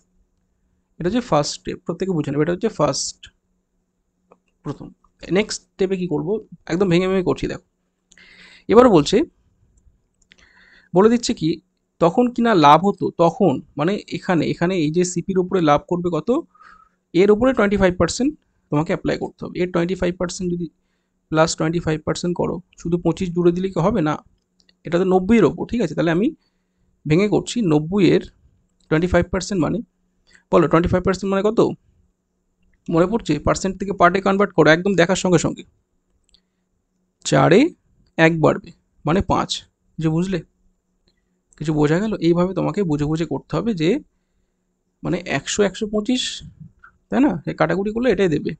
এটা হচ্ছে ফার্স্ট স্টেপ, প্রত্যেকে বুঝে নেবে, এটা হচ্ছে ফার্স্ট, প্রথম। নেক্সট স্টেপে কি করব, একদম ভেঙে ভেঙে করছি দেখো। এবার বলছে, বলে দিচ্ছে কি, তখন কিনা লাভ হতো, তখন মানে এখানে এখানে এই যে সিপির উপরে লাভ করবে কত, এর উপরে 25% তোমাকে অ্যাপ্লাই করতে হবে। এর 25% যদি +25% করো, শুধু 25 জুড়ে দিলে কি হবে না, এটা তো 90-এর ওপর, ঠিক আছে। তাহলে আমি ভেঙে করছি, 90-এর 25% মানে, বলো 25% মানে কত, মনে পড়ছে, পার্সেন্ট থেকে পার্টে কনভার্ট করো একদম দেখার সঙ্গে সঙ্গে, 4-এ 1 বাড়বে মানে 5, যে বুঝলে, কিছু বোঝা গেল। এইভাবে তোমাকে বুঝে বুঝে করতে হবে, যে মানে 100 125, তাই না, কাটাকুটি করলে এটাই দেবে।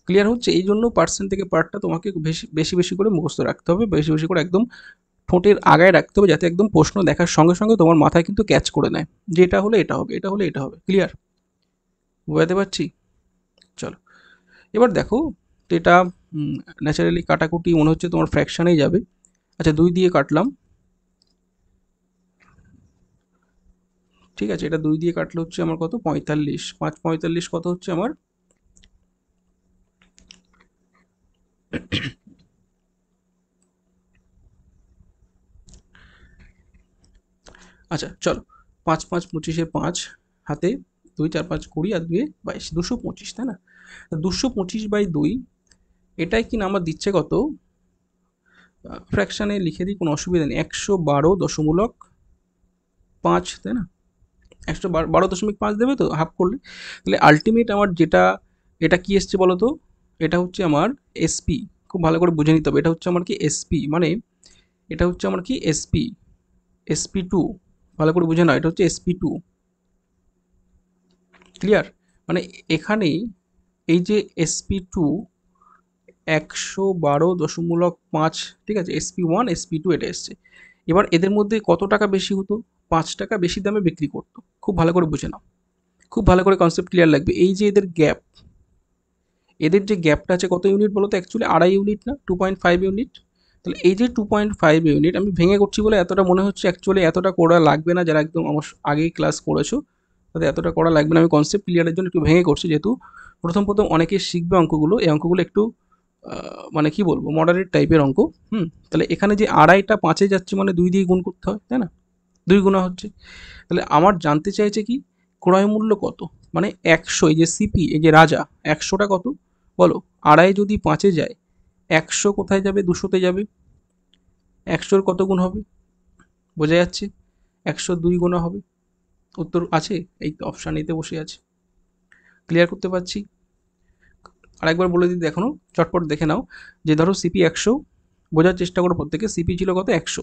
ক্লিয়ার হচ্ছে, এই জন্য পার্সেন্ট থেকে পার্টটা তোমাকে বেশি বেশি বেশি করে মুখস্থ রাখতে হবে, বেশি বেশি করে একদম ঠোঁটের আগায় রাখতে হবে, যাতে একদম প্রশ্ন দেখার সঙ্গে সঙ্গে তোমার মাথায় কিন্তু ক্যাচ করে নেয়, যে এটা হলে এটা হবে, এটা হলে এটা হবে। ক্লিয়ার, বোঝাতে পারছি। চলো এবার দেখো, তো এটা ন্যাচারালি কাটাকুটি মনে হচ্ছে তোমার ফ্র্যাকশানেই যাবে। আচ্ছা 2 দিয়ে কাটলাম, ঠিক আছে, এটা 2 দিয়ে কাটলে হচ্ছে আমার কত, 45, 5 45 কত হচ্ছে আমার, আচ্ছা চলো, 5 5 25-এর 5 হাতে, 2 4 5 20 আর 2 22, 225, তাই না। 225/2, এটাই কিনা আমার দিচ্ছে কত, ফ্র্যাকশানে লিখে দিই, কোনো অসুবিধা নেই, 112.5, তাই না, 112.5 দেবে তো হাফ করলে। তাহলে আলটিমেট আমার যেটা, এটা কি এসছে বলো তো, এটা হচ্ছে আমার এসপি, খুব ভালো করে বুঝে নিতে হবে, এটা হচ্ছে আমার কি এসপি, মানে এটা হচ্ছে আমার কি এসপি, SP2, ভালো করে বুঝে নাও, এটা হচ্ছে SP2, ক্লিয়ার। মানে এখানেই এই যে SP2 112.5, ঠিক আছে, SP1 SP2 এটা এসছে। এবার এদের মধ্যে কত টাকা বেশি হতো, 5 টাকা বেশি দামে বিক্রি করতো, খুব ভালো করে বুঝে নাও, খুব ভালো করে কনসেপ্ট ক্লিয়ার লাগবে। এই যে এদের গ্যাপ, এদের যে গ্যাপটা আছে কত ইউনিট বলো তো, অ্যাকচুয়ালি 2.5 ইউনিট না, 2.5 ইউনিট। তাহলে এই যে 2.5 ইউনিট, আমি ভেঙে করছি বলে এতটা মনে হচ্ছে, অ্যাকচুয়ালি এতটা করা লাগবে না, যারা একদম আমার আগেই ক্লাস করেছো তাদের এতটা করা লাগবে না, আমি কনসেপ্ট ক্লিয়ারের জন্য একটু ভেঙে করছি, যেহেতু প্রথম প্রথম অনেকে শিখবে অঙ্কগুলো, এই অঙ্কগুলো একটু মানে কি বলবো, মডারেট টাইপের অঙ্ক। তাহলে এখানে যে 2.5টা 5-এ যাচ্ছে মানে 2 দিয়ে গুণ করতে হয়, তাই না, 2 গুণা হচ্ছে। তাহলে আমার জানতে চাইছে কি ক্রয় মূল্য কত, মানে 100, এই যে সিপি, এই যে রাজা 100টা কত বলো, আড়াই যদি 5-এ যায়, 100 কোথায় যাবে, 200-তে যাবে, 100-র কত গুণ হবে, বোঝা যাচ্ছে, 100 2 গুণা হবে। উত্তর আছে, এই তো অপশান এতে বসে আছে। ক্লিয়ার করতে পারছি? আরেকবার বলে দিই, দেখো চটপট দেখে নাও, যে ধরো সিপি 100, বোঝার চেষ্টা করো প্রত্যেকে, সিপি ছিল কত 100,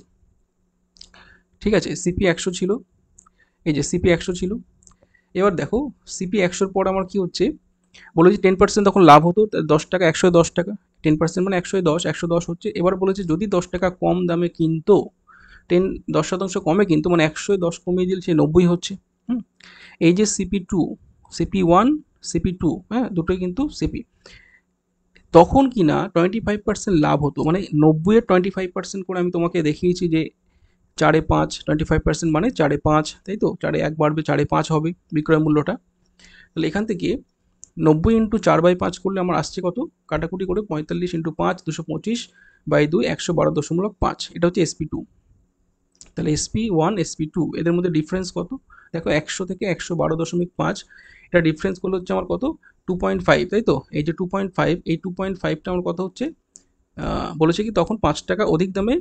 ঠিক আছে, সিপি 100 ছিল, এই যে সিপি 100 ছিল। এবার দেখো সিপি 100-র পর আমার কি হচ্ছে, বলেছি 10% তখন লাভ হতো, 10 টাকা, 100-এ 10 টাকা, 10% মানে 100-এ 10, 110 হচ্ছে। এবার বলেছে যদি 10 টাকা কম দামে কিনতো, 10% কমে কিন্তু, মানে 100-এ 10 কমিয়ে দিলে সে 90 হচ্ছে। হুম, এই যে CP two, CP one, CP two, হ্যাঁ দুটোই কিন্তু সিপি, তখন কিনা 25% লাভ হতো, মানে 90-এর 25% করে আমি তোমাকে দেখিয়েছি যে 4-এ 5, 25% মানে 4-এ 5, তাই তো, 4-এ 1 বাড়বে, 4-এ 5 হবে বিক্রয় মূল্যটা। তাহলে এখান থেকে 90 × 4/5 করলে আমার আসছে কত, কাটাকুটি করে 45 × 5 225/2 112.5, এটা হচ্ছে SP2। তাহলে SP1 SP2 এদের মধ্যে ডিফারেন্স কত, দেখো 100 থেকে 112.5, এটা ডিফারেন্স করলে হচ্ছে আমার কত, 2.5, তাই তো, এই যে 2.5, এই 2.5টা আমার কত হচ্ছে, বলেছে কি তখন 5 টাকা অধিক দামে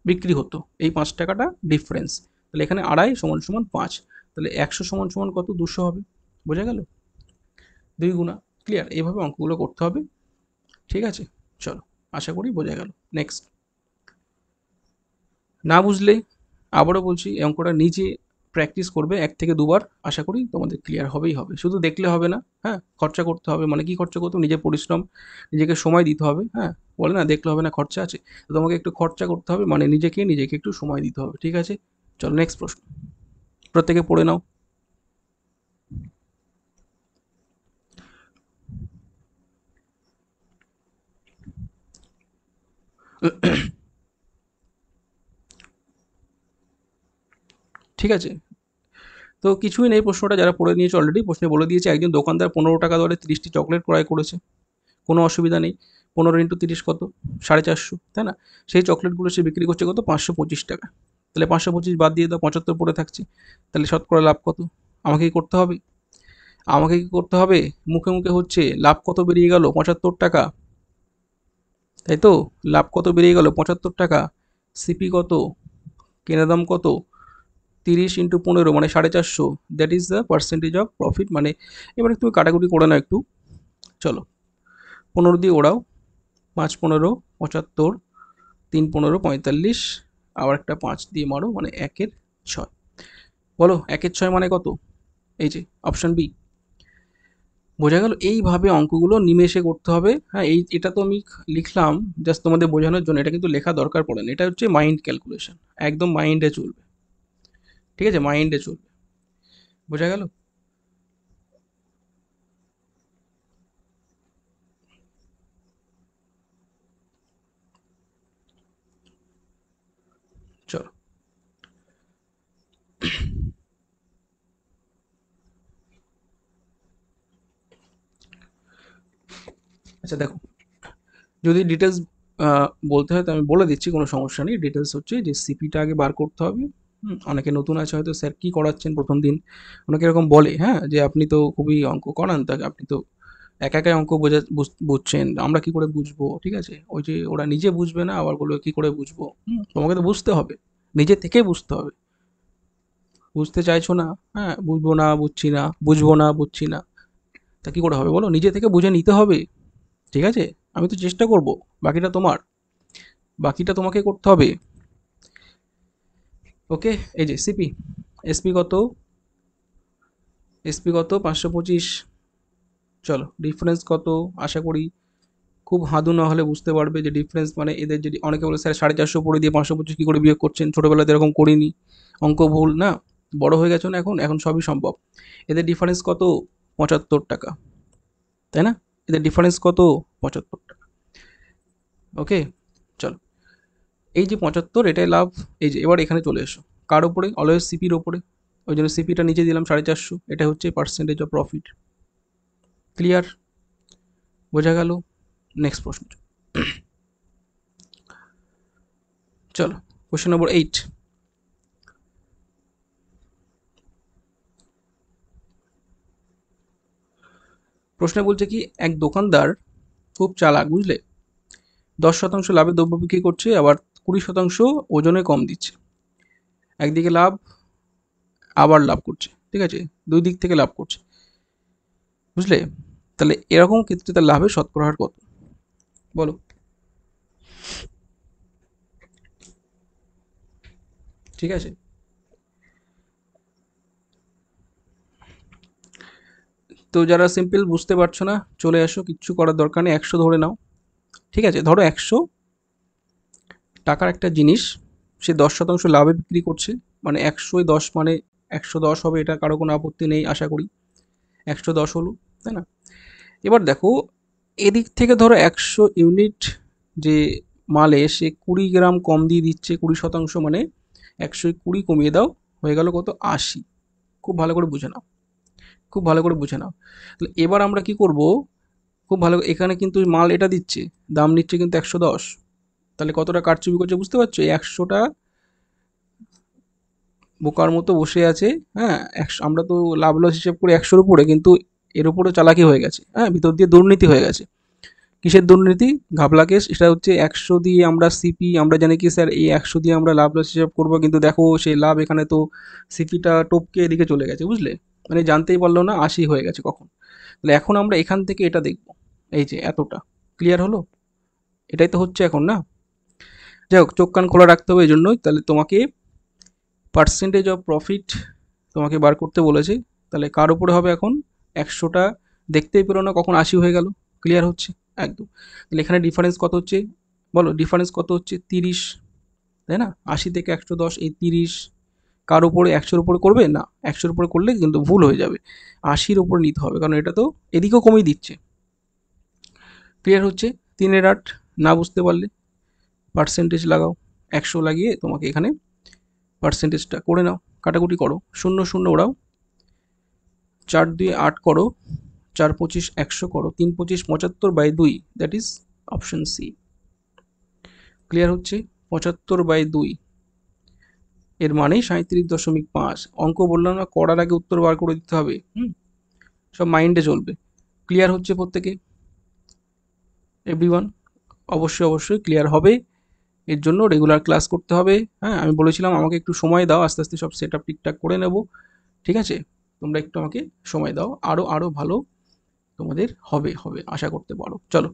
বিক্রি হতো, এই 5 টাকাটা ডিফারেন্স। তাহলে এখানে আড়াই সমান সমান 5, তাহলে 100 সমান সমান কত, 200 হবে, বোঝা গেল, 2 গুণা। ক্লিয়ার, এইভাবে অঙ্কগুলো করতে হবে, ঠিক আছে। চলো, আশা করি বোঝা গেল। নেক্সট, না বুঝলে আবারও বলছি এই অঙ্কটা নিজে প্র্যাকটিস করবে 1 থেকে 2 বার, আশা করি তোমাদের ক্লিয়ার হবেই হবে। শুধু দেখলে হবে না, হ্যাঁ খরচা করতে হবে, মানে কি খরচা করতে হবে, নিজের পরিশ্রম, নিজেকে সময় দিতে হবে, হ্যাঁ বলে না দেখলে হবে না, খরচা আছে, তো তোমাকে একটু খরচা করতে হবে, মানে নিজেকে নিজেকে একটু সময় দিতে হবে, ঠিক আছে। চলো নেক্সট প্রশ্ন, প্রত্যেকে পড়ে নাও। ঠিক আছে, তো কিছুই নেই, প্রশ্নটা যারা পড়ে নিয়েছে অলরেডি, প্রশ্নে বলে দিয়েছে একজন দোকানদার 15 টাকা দরে 30টি চকলেট ক্রয় করেছে, কোনো অসুবিধা নেই, 15 × 30 কত, 450, তাই না, সেই চকলেটগুলো সে বিক্রি করছে কত, 525 টাকা, তাহলে 525 বাদ দিয়ে দাও, 75 পড়ে থাকছে, তাহলে শতকরা লাভ কত, আমাকে কি করতে হবে, আমাকে কি করতে হবে, মুখে মুখে হচ্ছে লাভ কত বেরিয়ে গেল, 75 টাকা, তাই তো, লাভ কত বেরিয়ে গেল, 75 টাকা, সিপি কত, কেনা দাম কত, 30 × 15 মানে 450, that is the percentage of profit, মানে এবারে তুমি কাটাকুটি করে নাও একটু, চলো 15 দিয়ে ওড়াও, 5 × 15 75, 3 × 15 45, আবার একটা 5 দিয়ে মারো, মানে 1-এর 6, বলো 1-এর 6 মানে কত, এই যে অপশন বি, বোঝা গেল। এইভাবে অঙ্কগুলো নিমেষে করতে হবে, হ্যাঁ এটা তো আমি লিখলাম জাস্ট তোমাদের বোঝানোর জন্য, এটা কিন্তু লেখা দরকার পড়ে না, এটা হচ্ছে মাইন্ড ক্যালকুলেশন, একদম মাইন্ডে চলবে, ঠিক আছে, মাইন্ডে চলবে, বোঝা গেল। চলো, আচ্ছা দেখো, যদি ডিটেলস বলতে হয় তো আমি বলে দিচ্ছি, কোনো সমস্যা নেই, ডিটেলস হচ্ছে যে সিপিটা আগে বার করতে হবে। অনেকে নতুন আছে হয়তো, স্যার কী করাচ্ছেন প্রথম দিন, অনেকে এরকম বলে, হ্যাঁ যে আপনি তো খুবই অঙ্ক করান, তা আপনি তো একা একাই অঙ্ক বুঝছেন, আমরা কি করে বুঝবো, ঠিক আছে, ওই যে ওরা নিজে বুঝবে না, আবার বলবে কি করে বুঝবো, তোমাকে তো বুঝতে হবে, নিজে থেকে বুঝতে হবে, বুঝতে চাইছো না, হ্যাঁ বুঝবো না বুঝছি না, বুঝবো না বুঝছি না, তা কি করে হবে বলো, নিজে থেকে বুঝে নিতে হবে, ঠিক আছে, আমি তো চেষ্টা করব, বাকিটা তোমার, বাকিটা তোমাকে করতে হবে, ওকে। এই যে সিপি, এসপি কত, এসপি কত 525, চলো ডিফারেন্স কত, আশা করি খুব হাদু না হলে বুঝতে পারবে যে ডিফারেন্স মানে এদের, যদি অনেকে বলে স্যার 450 পড়ে দিয়ে 525 কী করে বিয়োগ করছেন, ছোটোবেলাতে এরকম করিনি, অঙ্ক ভুল না, বড় হয়ে গেছো না এখন, এখন সবই সম্ভব। এদের ডিফারেন্স কত, 75 টাকা, তাই না, এদের ডিফারেন্স কত, 75 টাকা, ওকে। চলো, এই যে 75 এটাই লাভ, এই যে এবার এখানে চলে এসো, কার ওপরে, অলওয়েজ সিপির ওপরে, ওই জন্য সিপিটা নিচে দিলাম 450, এটা হচ্ছে পার্সেন্টেজ অফ প্রফিট, ক্লিয়ার, বোঝা গেল। নেক্সট প্রশ্ন, চলো কোশ্চেন নম্বর 8, প্রশ্নে বলছে কি, এক দোকানদার খুব চালাক, বুঝলে, 10% লাভে দ্রব্য বিক্রি করছে, আবার 20% ওজনে কম দিচ্ছে। একদিকে লাভ, আবার লাভ করছে, ঠিক আছে, দুই দিক থেকে লাভ করছে, বুঝলে। তাহলে এরকম ক্ষেত্রে তার লাভের শতকরা হার কত, বলো। ঠিক আছে, তো যারা সিম্পল বুঝতে পারছো না চলে আসো, কিচ্ছু করার দরকার নেই, 100 ধরে নাও। ঠিক আছে, ধরো 100 টাকার একটা জিনিস সে 10% লাভে বিক্রি করছে, মানে 100-10 মানে 110 হবে, এটা কারো কোনো আপত্তি নেই আশা করি। 110 হলো, তাই না? এবার দেখো, এদিক থেকে ধরো 100 ইউনিট যে মালে সে 20 গ্রাম কম দিয়ে দিচ্ছে, 20%, মানে 100-20 কমিয়ে দাও, হয়ে গেল কত, 80। খুব ভালো করে বুঝে নাও, খুব ভালো করে বুঝে নাও। তাহলে এবার আমরা কি করব, খুব ভালো, এখানে কিন্তু মাল এটা দিচ্ছে, দাম নিচ্ছে কিন্তু 110, তাহলে কতটা কারচুপি করছে বুঝতে পারছো, এই 100টা বোকার মতো বসে আছে। হ্যাঁ, 100, আমরা তো লাভ লস হিসেব করে 100-র উপরে, কিন্তু এর উপরে চালাকি হয়ে গেছে, হ্যাঁ, ভিতর দিয়ে দুর্নীতি হয়ে গেছে। কিসের দুর্নীতি, ঘাবলা কেস। এটা হচ্ছে 100 দিয়ে আমরা সিপি, আমরা জানি কি স্যার এই 100 দিয়ে আমরা লাভ লস হিসাব করবো, কিন্তু দেখো সেই লাভ এখানে তো সিপিটা টপকে এদিকে চলে গেছে, বুঝলে, মানে জানতেই পারলো না 80 হয়ে গেছে কখন। তাহলে এখন আমরা এখান থেকে এটা দেখবো, এই যে এতটা, ক্লিয়ার হলো, এটাই তো হচ্ছে এখন, না? যাই হোক, চোখ কান খোলা রাখতে হবে এই জন্যই। তাহলে তোমাকে পার্সেন্টেজ অফ প্রফিট তোমাকে বার করতে বলেছে, তাহলে কার উপরে হবে এখন, 100টা দেখতেই পেলো না কখন 80 হয়ে গেল, ক্লিয়ার হচ্ছে একদম। তাহলে এখানে ডিফারেন্স কত হচ্ছে, বলো, ডিফারেন্স কত হচ্ছে, 30, তাই না? 80 থেকে 110, এই 30 কার উপরে, 100-র উপরে করবে না, 100-র উপরে করলে কিন্তু ভুল হয়ে যাবে, 80-র উপরে নিতে হবে, কারণ এটা তো এদিকেও কমিয়ে দিচ্ছে, ক্লিয়ার হচ্ছে। 3-এর 8, না বুঝতে পারলে পার্সেন্টেজ লাগাও, 100 লাগিয়ে তোমাকে এখানে পার্সেন্টেজটা করে নাও, কাটাকুটি করো, 0-0 ওরাও, 4-2-8 করো, 4-25-100 করো, 3-25-75/2, that is option C, clear হচ্ছে। 75/2 এর মানেই 37.5। অঙ্ক বললাম না, করার আগে উত্তর বার করে দিতে হবে, সব মাইন্ডে চলবে, ক্লিয়ার হচ্ছে প্রত্যেকে, এভরিওয়ান? অবশ্যই অবশ্যই ক্লিয়ার হবে, এর জন্য রেগুলার ক্লাস করতে হবে। হ্যাঁ, আমি বলেছিলাম আমাকে একটু সময় দাও, আস্তে আস্তে সব সেট আপ ঠিকঠাক করে নেব, ঠিক আছে? তোমরা একটু আমাকে সময় দাও, আরও আরও ভালো তোমাদের হবে হবে আশা করতে পারো। চলো,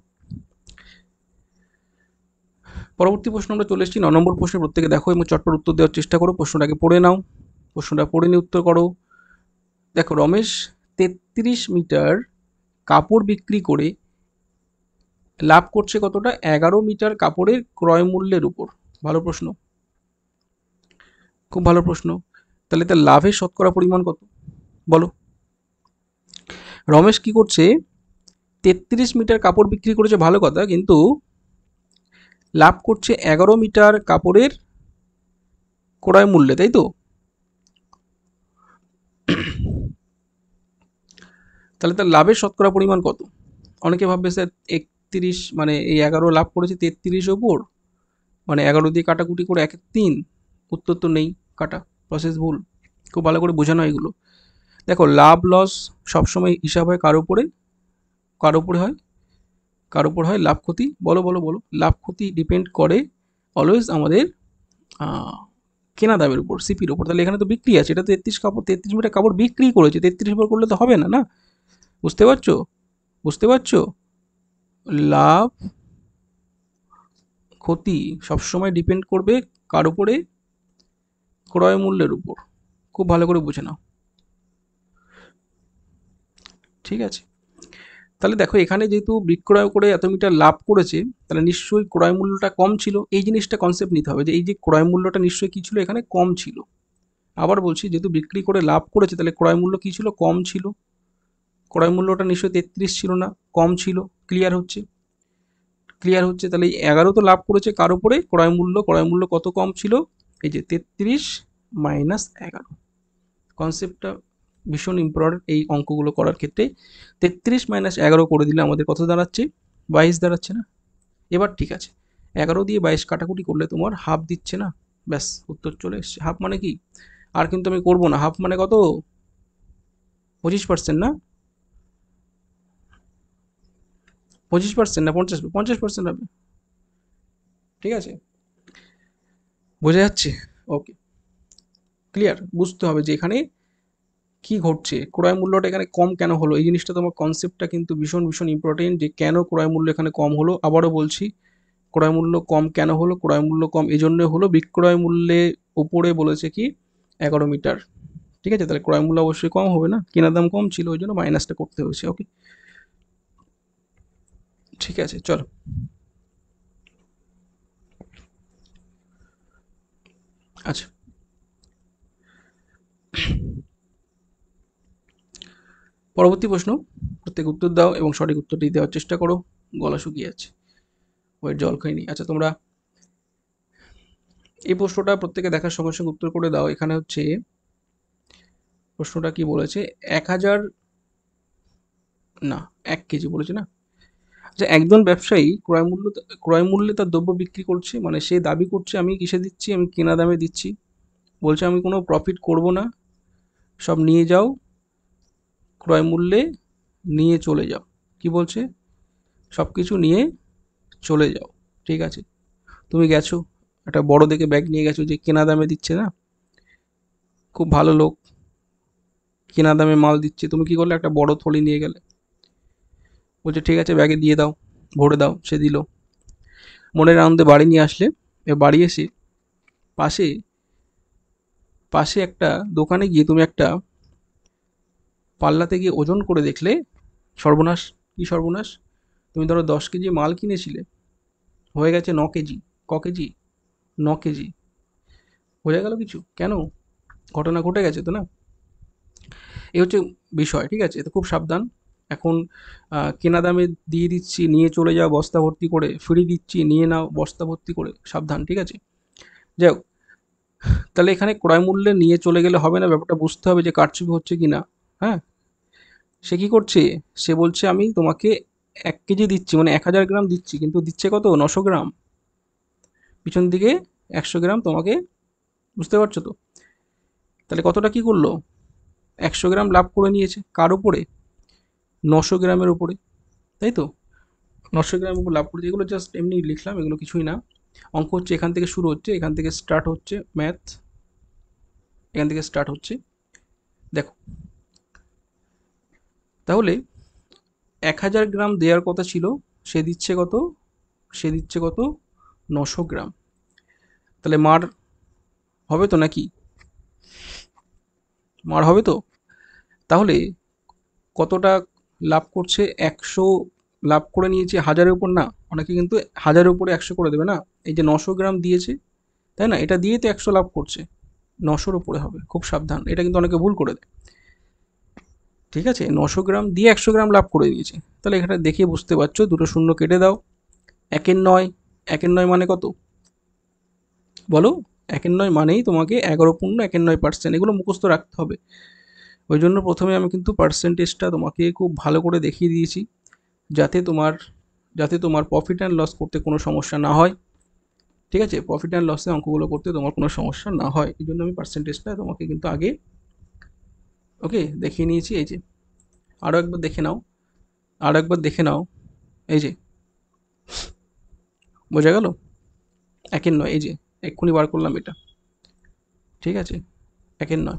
পরবর্তী প্রশ্ন আমরা চলে এসেছি। 9 নম্বর প্রশ্নে প্রত্যেকে দেখো এবং চটপট উত্তর দেওয়ার চেষ্টা করো, প্রশ্নটাকে পড়ে নাও, প্রশ্নটা পড়ে নিয়ে উত্তর করো। দেখো, রমেশ 33 মিটার কাপড় বিক্রি করে লাভ করছে কতটা, 11 মিটার কাপড়ের ক্রয় মূল্যের উপর। ভালো প্রশ্ন, খুব ভালো প্রশ্ন। তাহলে তার লাভের শতকরা পরিমাণ কত, বলো। রমেশ কি করছে, 33 মিটার কাপড় বিক্রি করেছে, ভালো কথা, কিন্তু লাভ করছে 11 মিটার কাপড়ের ক্রয় মূল্যে, তাই তো? তাহলে তার লাভের শতকরা পরিমাণ কত? অনেকে ভাববে স্যার 31, মানে এই 11 লাভ করেছে 33 ওপর, মানে 11 দিয়ে কাটাকুটি করে 1-3, উত্তর তো নেই, কাটা, প্রসেস ভুল, খুব ভালো করে বোঝানো এগুলো। দেখো, লাভ লস সবসময় হিসাব হয় কার উপরে, কার উপরে হয়, কার উপর হয়, লাভ ক্ষতি, বলো বলো বলো, লাভ ক্ষতি ডিপেন্ড করে অলওয়েজ আমাদের কেনা দামের উপর, সিপির উপর। তাহলে এখানে তো বিক্রি আছে, এটা তো 33 মিটার কাপড় বিক্রি করেছে, 33 উপর করলে তো হবে না, না? বুঝতে পারছো, বুঝতে পারছো, লাভ ক্ষতি সবসময় ডিপেন্ড করবে কার উপরে, ক্রয় মূল্যের উপর, খুব ভালো করে বুঝে নাও, ঠিক আছে? তাহলে দেখো, এখানে যেহেতু বিক্রয় করে এত মিটার লাভ করেছে, তাহলে নিশ্চয়ই ক্রয় মূল্যটা কম ছিল, এই জিনিসটা কনসেপ্ট নিতে হবে যে এই যে ক্রয় মূল্যটা নিশ্চয়ই কী ছিল, এখানে কম ছিল। আবার বলছি, যেহেতু বিক্রি করে লাভ করেছে, তাহলে ক্রয় মূল্য কী ছিল, কম ছিল, ক্রয় মূল্যটা নিশ্চয়ই 33 ছিল না, কম ছিল, ক্লিয়ার হচ্ছে, ক্লিয়ার হচ্ছে। তাহলে এই 11 তো লাভ করেছে কার উপরে, ক্রয় মূল্য, ক্রয় মূল্য কত কম ছিল, এই যে 33 মাইনাস 11, কনসেপ্টটা ভীষণ ইম্পর্টেন্ট এই অঙ্কগুলো করার ক্ষেত্রে। 33 - 11 করে দিলে আমাদের কত দাঁড়াচ্ছে, 22 দাঁড়াচ্ছে না? এবার ঠিক আছে, 11 দিয়ে 22 কাটাকুটি করলে তোমার হাফ দিচ্ছে না, ব্যাস উত্তর চলে এসছে। হাফ মানে কি, আর কিন্তু আমি করবো না, হাফ মানে কত, 25%, না? 25% না 50% হবে, ঠিক আছে, বোঝা যাচ্ছে? ওকে, ক্লিয়ার। বুঝতে হবে যে এখানে কি ঘটছে, ক্রয় মূল্যটা এখানে কম কেন হলো, এই জিনিসটা তোমার কনসেপ্টটা কিন্তু ভীষণ ভীষণ ইম্পর্টেন্ট, যে কেন ক্রয় মূল্য এখানে কম হলো। আবারও বলছি, ক্রয় মূল্য কম কেন হলো, ক্রয় মূল্য কম এই জন্য হলো বিক্রয় মূল্যে উপরে বলেছে কি 11 মিটার, ঠিক আছে, তাহলে ক্রয় মূল্য অবশ্যই কম হবে না, কেনার দাম কম ছিল ওই জন্য মাইনাসটা করতে হয়েছে। ওকে, ঠিক আছে, চলো। আচ্ছা, পরবর্তী প্রশ্ন, প্রত্যেক উত্তর দাও এবং সঠিক উত্তরটি দেওয়ার চেষ্টা করো। গলা শুকিয়ে যাচ্ছে, ওই জল খাইনি। আচ্ছা, তোমরা এই প্রশ্নটা প্রত্যেকে দেখার সঙ্গে সঙ্গে উত্তর করে দাও। এখানে হচ্ছে প্রশ্নটা কি বলেছে, 1000, না 1 কেজি বলেছে না। আচ্ছা, একজন ব্যবসায়ী ক্রয় মূল্যে তার দ্রব্য বিক্রি করছে, মানে সে দাবি করছে আমি কিসে দিচ্ছি, আমি কেনা দামে দিচ্ছি, বলছে আমি কোনো প্রফিট করব না, সব নিয়ে যাও, ক্রয় মূল্যে নিয়ে চলে যাও। কি বলছে, সব কিছু নিয়ে চলে যাও, ঠিক আছে। তুমি গেছো, একটা বড় দেখে ব্যাগ নিয়ে গেছো, যে কেনা দামে দিচ্ছে না, খুব ভালো লোক, কেনা দামে মাল দিচ্ছে, তুমি কি করলে, একটা বড় থলি নিয়ে গেলে, বলছে ঠিক আছে ব্যাগে দিয়ে দাও, ভরে দাও, সে দিল। মনের আনন্দে বাড়ি নিয়ে আসলে, বাড়ি এসে পাশে পাশে একটা দোকানে গিয়ে তুমি একটা পাল্লাতে গিয়ে ওজন করে দেখলে, সর্বনাশ। কি সর্বনাশ, তুমি ধরো 10 কেজি মাল কিনেছিলে, হয়ে গেছে 9 কেজি। ক কেজি, 9 কেজি। বোঝা গেল কিছু, কেন, ঘটনা ঘটে গেছে তো না। এই হচ্ছে বিষয়, ঠিক আছে, তো খুব সাবধান। এখন কেনা দামে দিয়ে দিচ্ছি, নিয়ে চলে যাও বস্তা ভর্তি করে, ফ্রি দিচ্ছি নিয়ে নাও বস্তা ভর্তি করে, সাবধান, ঠিক আছে। যাই হোক, তাহলে এখানে ক্রয় মূল্যে নিয়ে চলে গেলে হবে না, ব্যাপারটা বুঝতে হবে যে কারচুপি হচ্ছে কি না। হ্যাঁ, সে কি করছে, সে বলছে আমি তোমাকে 1 কেজি দিচ্ছি, মানে 1000 গ্রাম দিচ্ছি, কিন্তু দিচ্ছে কত, 900 গ্রাম, পিছন দিকে 100 গ্রাম তোমাকে, বুঝতে পারছো তো। তাহলে কতটা কি করলো, 100 গ্রাম লাভ করে নিয়েছে, কার উপরে, 900 গ্রামের উপরে, তাই তো। 900 গ্রামের উপর লাভ করেছে, এগুলো জাস্ট এমনি লিখলাম, এগুলো কিছুই না। অঙ্ক হচ্ছে এখান থেকে শুরু হচ্ছে, এখান থেকে স্টার্ট হচ্ছে ম্যাথ, এখান থেকে স্টার্ট হচ্ছে। দেখো, তাহলে 1000 গ্রাম দেওয়ার কথা ছিল, সে দিচ্ছে কত, সে দিচ্ছে কত, 900 গ্রাম। তাহলে মার হবে তো নাকি, মার হবে তো। তাহলে কতটা লাভ করছে, 100 লাভ করে নিয়েছে, 1000-এর উপর না, অনেকে কিন্তু 1000-এর উপরে 100 করে দেবে না, এই যে 900 গ্রাম দিয়েছে, তাই না, এটা দিয়েই তো 100 লাভ করছে, 900-র উপরে হবে, খুব সাবধান, এটা কিন্তু অনেকে ভুল করে দেয়, ঠিক আছে। 900 গ্রাম দিয়ে 100 গ্রাম লাভ করে দিয়েছে, তাহলে এখানে দেখে বুঝতে পারছো, দুটো শূন্য কেটে দাও, 1-এর 9, 1-এর 9 মানে কত বলো, 1-এর 9 মানেই তোমাকে 11.1-9%, এগুলো মুখস্থ রাখতে হবে। ওই জন্য প্রথমে আমি কিন্তু পার্সেন্টেজটা তোমাকে খুব ভালো করে দেখিয়ে দিয়েছি, যাতে তোমার যাতে তোমার প্রফিট অ্যান্ড লস করতে কোনো সমস্যা না হয়, ঠিক আছে, প্রফিট অ্যান্ড লসে অঙ্কগুলো করতে তোমার কোনো সমস্যা না হয়, এই জন্য আমি পার্সেন্টেজটা তোমাকে কিন্তু আগে ওকে দেখিয়ে নিয়েছি। এই যে আরও একবার দেখে নাও, আরও একবার দেখে নাও, এই যে বোঝা গেল, 1-এর 9, এই যে এক্ষুনি বার করলাম এটা, ঠিক আছে, 1-এর 9,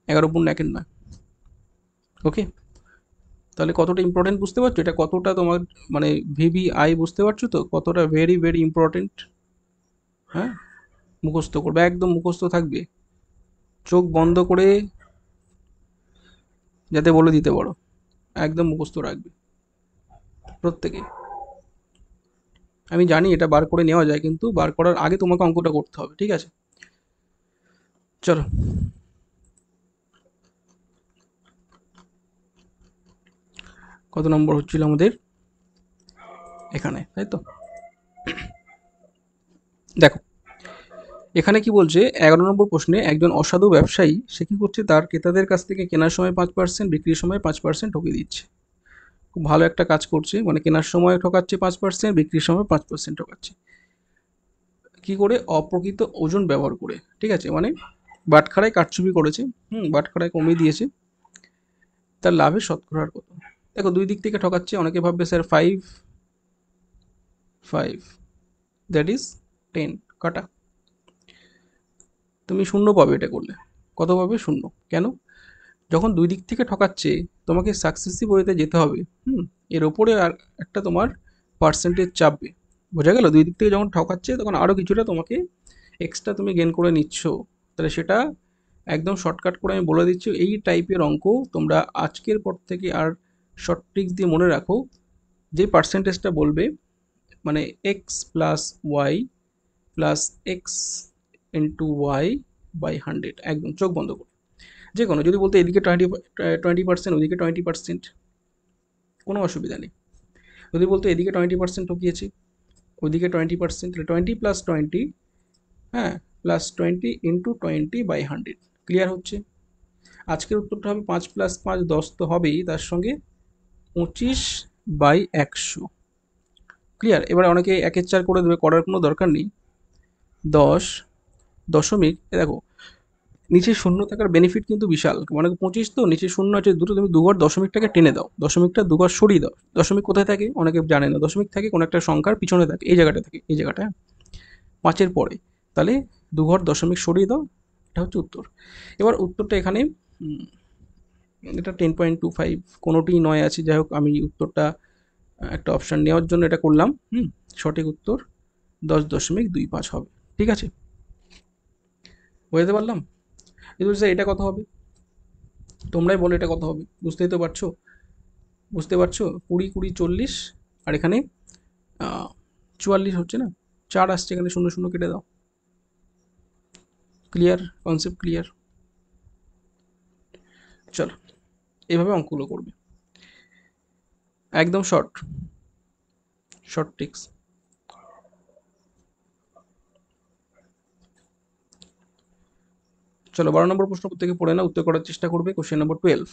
11.1-এর 9, ওকে। তাহলে কতটা ইম্পর্টেন্ট বুঝতে পারছো, এটা কতটা তোমার মানে ভিভিআই, বুঝতে পারছো তো কতটা ভেরি ভেরি ইম্পর্টেন্ট। হ্যাঁ, মুখস্থ করবে, একদম মুখস্থ থাকবে, চোখ বন্ধ করে যাতে বলে দিতে পারো, একদম মুখস্থ রাখবে প্রত্যেকে। আমি জানি এটা বার করে নেওয়া যায়, কিন্তু বার করার আগে তোমাকে অঙ্কটা করতে হবে, ঠিক আছে। চলো, কত নম্বর হচ্ছিল আমাদের এখানে, তাই তো। দেখো, এখানে কি বলছে, 11 নম্বর প্রশ্নে, একজন অসাধু ব্যবসায়ী সে কি করছে, তার ক্রেতাদের কাছ থেকে কেনার সময় 5%, বিক্রির সময় 5% ঠকিয়ে দিচ্ছে। খুব ভালো একটা কাজ করছে, মানে কেনার সময় ঠকাচ্ছে 5%, বিক্রির সময় 5% ঠকাচ্ছে। কি করে, অপ্রকৃত ওজন ব্যবহার করে, ঠিক আছে, মানে বাটখারায় কারচুপি করেছে, বাটখারায় কমিয়ে দিয়েছে, তার লাভের শতকরা কত। দেখো দুই দিক থেকে ঠকাচ্ছে, অনেকে ভাববে স্যার 5 5 দ্যাট ইজ 10 কাটা, তুমি শূন্য পাবে এটা করলে। কত পাবে? শূন্য। কেন? যখন দুই দিক থেকে ঠকাচ্ছে তোমাকে সাকসেসিভ ওয়েতে যেতে হবে। এর ওপরে আর একটা তোমার পার্সেন্টেজ চাপবে। বোঝা গেল? দুই দিক থেকে যখন ঠকাচ্ছে তখন আরও কিছুটা তোমাকে এক্সট্রা তুমি গেন করে নিচ্ছ। তাহলে সেটা একদম শর্টকাট করে আমি বলে দিচ্ছি, এই টাইপের অঙ্ক তোমরা আজকের পর থেকে আর শর্ট ট্রিক্স দিয়ে মনে রাখো। যে পার্সেন্টেজটা বলবে মানে X plus Y plus X into Y by 100, একদম চোখ বন্ধ করে। যে কোনো যদি বলতে এদিকে 20% ওদিকে 20%, কোনো অসুবিধা নেই। যদি বলতো এদিকে 20% ঠকিয়েছি ওদিকে 20%, তাহলে 20 প্লাস 20, হ্যাঁ, প্লাস 20 ইন্টু 20 বাই 100। ক্লিয়ার হচ্ছে? আজকের উত্তরটা হবে 5 প্লাস 5 10 তো হবেই, তার সঙ্গে 25 বাই 100। ক্লিয়ার? এবার অনেকে 1/4 করে দেবে, করার কোনো দরকার নেই। 10 দশমিক, দেখো নিচে শূন্য থাকার বেনিফিট কিন্তু বিশাল, মানে 25 তো নিচে শূন্য আছে দুটো, তুমি দুঘর দশমিকটাকে টেনে দাও, দশমিকটা দুঘর সরিয়ে দাও। দশমিক কোথায় থাকে অনেকে জানে না, দশমিক থাকে কোনো একটা সংখ্যার পিছনে থাকে, এই জায়গাটা থাকে, এই জায়গাটা 5-এর পরে। তাহলে দুঘর দশমিক সরিয়ে দাও, এটা হচ্ছে উত্তর। এবার উত্তরটা এখানে এটা 10.25 কোনোটি নয় আছে, যাই হোক আমি উত্তরটা একটা অপশান নেওয়ার জন্য এটা করলাম। সঠিক উত্তর 10.25 হবে। ঠিক আছে, বুঝতে পারলাম? কিন্তু স্যার এটা কত হবে? তোমরাই বলো এটা কত হবে, বুঝতেই তো পারছো? বুঝতে পারছো? 20 20 40, আর এখানে 44 হচ্ছে না, 4 আসছে এখানে, শূন্য শূন্য কেটে দাও। ক্লিয়ার? Concept clear? চলো এভাবে অঙ্কগুলো করবে, একদম শর্ট শর্ট ট্রিক্স। চলো 12 নম্বর প্রশ্ন প্রত্যেকে পড়ে না, উত্তর করার চেষ্টা করবে। কোশ্চেন নম্বর 12,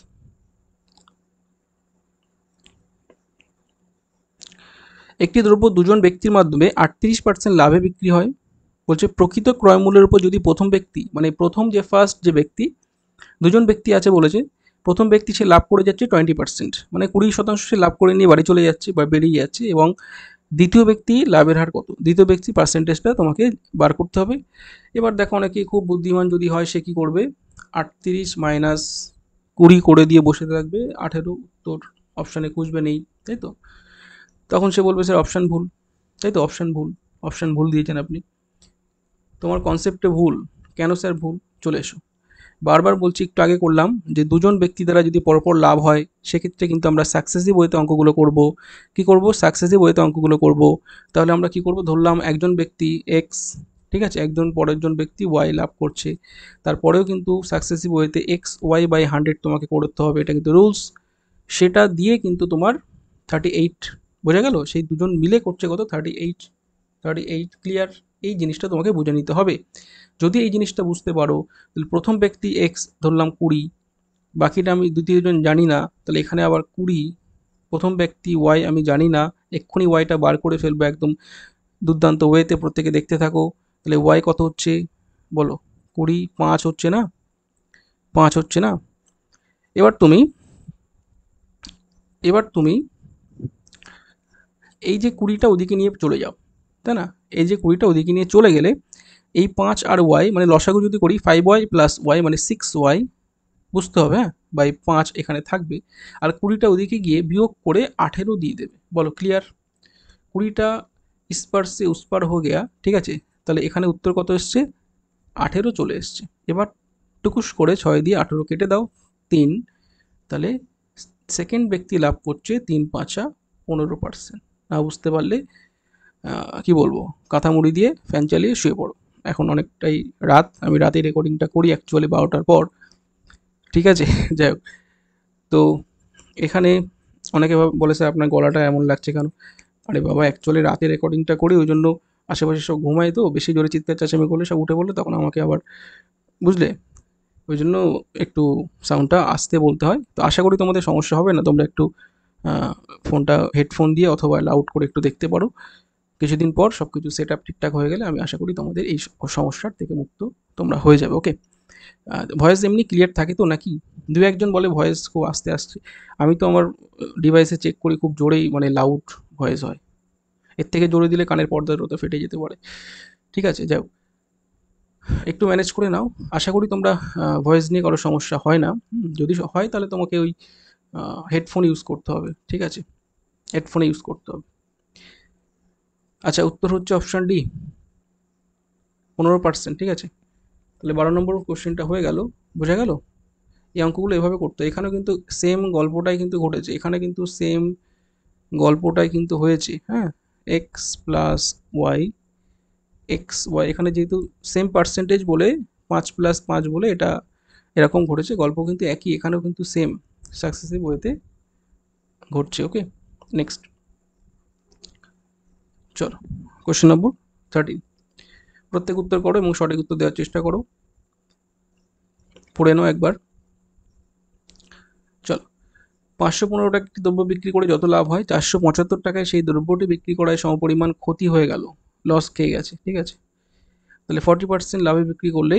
একটি দ্রব্য দুজন ব্যক্তির মাধ্যমে 38% লাভে বিক্রি হয়। বলছে প্রকৃত ক্রয় মূল্যের উপর যদি প্রথম ব্যক্তি, মানে প্রথম যে ফার্স্ট যে ব্যক্তি, দুজন ব্যক্তি আছে বলেছে, প্রথম ব্যক্তি সে লাভ করে যাচ্ছে 20%, মানে 20% সে লাভ করে নিয়ে বাড়ি চলে যাচ্ছে বা বেরিয়ে যাচ্ছে, এবং দ্বিতীয় ব্যক্তি লাভের হার কত, দ্বিতীয় ব্যক্তি পার্সেন্টেজটা তোমাকে বার করতে হবে। এবার দেখো অনেকে খুব বুদ্ধিমান যদি হয় সে কি করবে, 38 মাইনাস 20 করে দিয়ে বসে থাকবে, 18 উত্তর অপশানে খুঁজবে, নেই, তাই তো? তখন সে বলবে স্যার অপশান ভুল, তাই তো? অপশান ভুল, অপশান ভুল দিয়েছেন আপনি, তোমার কনসেপ্টে ভুল। কেন স্যার ভুল? চলে এসো। বারবার বলছি, একটু আগে করলাম যে দুজন ব্যক্তি দ্বারা যদি পরপর লাভ হয় সেক্ষেত্রে কিন্তু আমরা সাকসেসিভ ওয়েতে অঙ্কগুলো করব। কি করব? সাকসেসিভ ওয়েতে অঙ্কগুলো করব। তাহলে আমরা কি করব, ধরলাম একজন ব্যক্তি এক্স, ঠিক আছে, একজন পরেরজন ব্যক্তি ওয়াই লাভ করছে, তারপরেও কিন্তু সাকসেসিভ ওয়েতে এক্স ওয়াই বাই 100 তোমাকে করতে হবে, এটা কিন্তু রুলস। সেটা দিয়ে কিন্তু তোমার 38, বোঝা গেল? সেই দুজন মিলে করছে কত, 38, 38। ক্লিয়ার? এই জিনিসটা তোমাকে বুঝে নিতে হবে। যদি এই জিনিসটা বুঝতে পারো, তাহলে প্রথম ব্যক্তি এক্স ধরলাম 20, বাকিটা আমি দ্বিতীয়জন জানি না, তাহলে এখানে আবার 20, প্রথম ব্যক্তি ওয়াই আমি জানি না, এক্ষুনি ওয়াইটা বার করে ফেলবো একদম দুর্দান্ত ওয়েতে, প্রত্যেকে দেখতে থাকো। তাহলে ওয়াই কত হচ্ছে বলো? 20, 5 হচ্ছে না? 5 হচ্ছে না? এবার তুমি এবার তুমি এই যে 20টা ওদিকে নিয়ে চলে যাও, তাই না? এই যে 20টা ওদিকে নিয়ে চলে গেলে এই 5 আর ওয়াই, মানে লসাগু যদি করি 5y প্লাস ওয়াই মানে 6y, বুঝতে হবে, হ্যাঁ, বাই 5 এখানে থাকবে, আর 20টা ওদিকে গিয়ে বিয়োগ করে 18 দিয়ে দেবে। বলো ক্লিয়ার? 20টা ইস পার সে উস পার হো গেয়া, ঠিক আছে? তাহলে এখানে উত্তর কত এসছে? 18 চলে এসছে। এবার টুকুস করে 6 দিয়ে 18 কেটে দাও, 3। তাহলে সেকেন্ড ব্যক্তি লাভ করছে 3 5 15%। না বুঝতে পারলে কি বলবো, কাঁথা মুড়ি দিয়ে ফ্যান চালিয়ে শুয়ে পড়ো। এখন অনেকটাই রাত, আমি রাতে রেকর্ডিংটা করি অ্যাকচুয়ালি 12টার পর, ঠিক আছে? যাই হোক, তো এখানে অনেকে বলে স্যার আপনার গলাটা এমন লাগছে কেন? আরে বাবা, অ্যাকচুয়ালি রাতে রেকর্ডিংটা করি, ওই জন্য আশেপাশে সব ঘুমায়, তো বেশি জোরে চিৎকার চেঁচামেচি করলে সব উঠে পড়লে তখন আমাকে আবার, বুঝলে, ওই জন্য একটু সাউন্ডটা আস্তে বলতে হয়। তো আশা করি তোমাদের সমস্যা হবে না, তোমরা একটু ফোনটা হেডফোন দিয়ে অথবা লাউড করে একটু দেখতে পারো। কিছুদিন পর সব কিছু সেট আপ ঠিকঠাক হয়ে গেলে আমি আশা করি তোমাদের এই সমস্যার থেকে মুক্ত তোমরা হয়ে যাবে। ওকে, ভয়েস এমনি ক্লিয়ার থাকে তো নাকি? দু একজন বলে ভয়েস খুব আস্তে আসছে, আমি তো আমার ডিভাইসে চেক করি খুব জোরেই, মানে লাউড ভয়েস হয়, এর থেকে জোরে দিলে কানের পর্দার ওটা ফেটে যেতে পারে। ঠিক আছে, যাই হোক, একটু ম্যানেজ করে নাও। আশা করি তোমরা ভয়েস নিয়ে কারো সমস্যা হয় না। যদি হয় তাহলে তোমাকে ওই হেডফোন ইউজ করতে হবে, ঠিক আছে, হেডফোনে ইউজ করতে হবে। আচ্ছা, উত্তর হচ্ছে অপশান ডি, 15%, ঠিক আছে। তাহলে 12 নম্বর কোশ্চেনটা হয়ে গেল, বোঝা গেল? এই অঙ্কগুলো এভাবে করতে হয়। এখানেও কিন্তু সেম গল্পটাই কিন্তু ঘটেছে, এখানে কিন্তু সেম গল্পটাই কিন্তু হয়েছে, হ্যাঁ। X plus Y, X Y, এখানে যেহেতু সেম পার্সেন্টেজ বলে 5+5 বলে এটা এরকম ঘটেছে, গল্প কিন্তু একই, এখানেও কিন্তু সেম সাকসেসিভ ওয়েতে ঘটছে। ওকে, নেক্সট, চলো কোশ্চেন নম্বর 13। প্রত্যেক উত্তর করো এবং সঠিক উত্তর দেওয়ার চেষ্টা করো, পড়ে নাও একবার। চলো, 515 টাকা একটি দ্রব্য বিক্রি করে যত লাভ হয়, 475 টাকায় সেই দ্রব্যটি বিক্রি করায় সমপরিমাণ ক্ষতি হয়ে গেল, লস খেয়ে গেছে, ঠিক আছে। তাহলে 40% লাভে বিক্রি করলে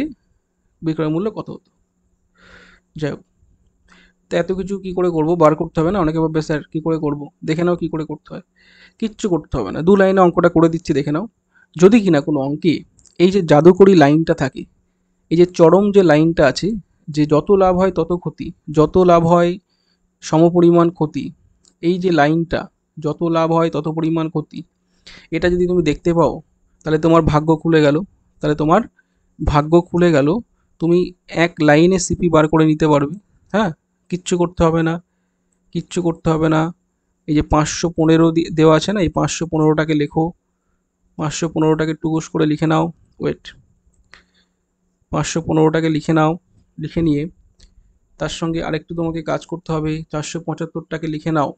বিক্রয় মূল্য কত হতো? যাই হোক, তো এত কিছু কি করে করব, বার করতে হবে না? অনেকে ভাববে স্যার কি করে করব, দেখে নাও কি করে করতে হয়। কিচ্ছু করতে হবে না, 2 লাইনে অঙ্কটা করে দিচ্ছি, দেখে নাও। যদি কিনা কোনো অঙ্কে এই যে জাদুকরি লাইনটা থাকে, এই যে চরম যে লাইনটা আছে, যে যত লাভ হয় তত ক্ষতি, যত লাভ হয় সমপরিমাণ ক্ষতি, এই যে লাইনটা, যত লাভ হয় তত পরিমাণ ক্ষতি, এটা যদি তুমি দেখতে পাও, তাহলে তোমার ভাগ্য খুলে গেল, তাহলে তোমার ভাগ্য খুলে গেল, তুমি এক লাইনে সিপি বার করে নিতে পারবে। হ্যাঁ, কিচ্ছু করতে হবে না, কিচ্ছু করতে হবে না। এই যে 515 দেওয়া আছে না, এই 515টাকে লেখো, 515টাকে টুকুস করে লিখে নাও। ওয়েট, 515টাকে লিখে নাও, লিখে নিয়ে তার সঙ্গে আরেকটু তোমাকে কাজ করতে হবে, 475টাকে লিখে নাও।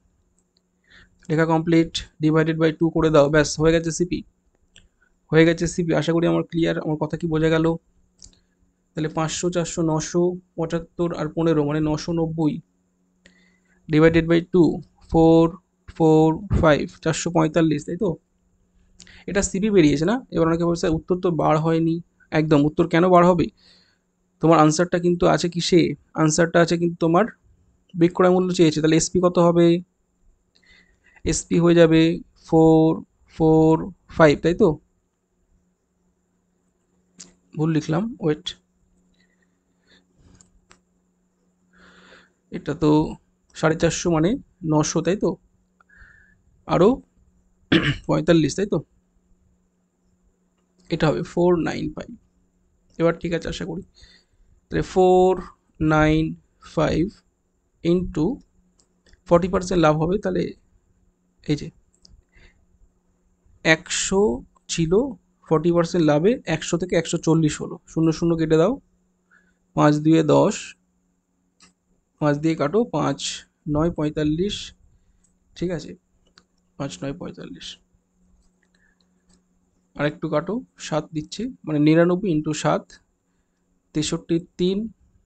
লেখা কমপ্লিট, ডিভাইডেড বাই 2 করে দাও, ব্যাস হয়ে গেছে সিপি, হয়ে গেছে সিপি। আশা করি আমার ক্লিয়ার, আমার কথা কি বোঝা গেল? তাহলে 500, 400, 975 আর 15, মানে 990, ডিভাইডেড বাই 2, 4, 4, 5, 445, তাই তো? এটা সিপি বেরিয়েছে না? এবার অনেকে বলছে উত্তর তো বার হয়নি। একদম, উত্তর কেন বার হবে? তোমার আনসারটা কিন্তু আছে কিসে? আনসারটা আছে কিন্তু তোমার বিক্রয় মূল্য চেয়েছে, তাহলে এসপি কত হবে? এসপি হয়ে যাবে 4, 4, 5, তাই তো? ভুল লিখলাম, ওয়েট, এটা তো 450, মানে 900, তাই তো? আরও 45, তাই তো? এটা হবে 495। এবার ঠিক আছে আশা করি। তাহলে 495 ইন্টু 40% লাভ হবে, তাহলে এই যে 100 ছিল, 40% লাভে 100 থেকে 140 হলো, 0 0 কেটে দাও, 5 2 10, 5 দিয়ে কাটো, 5 9 45, ঠিক আছে, 5 9 45, আরেকটু কাটো, 7 দিচ্ছে, মানে 99 ইন্টু 7, 63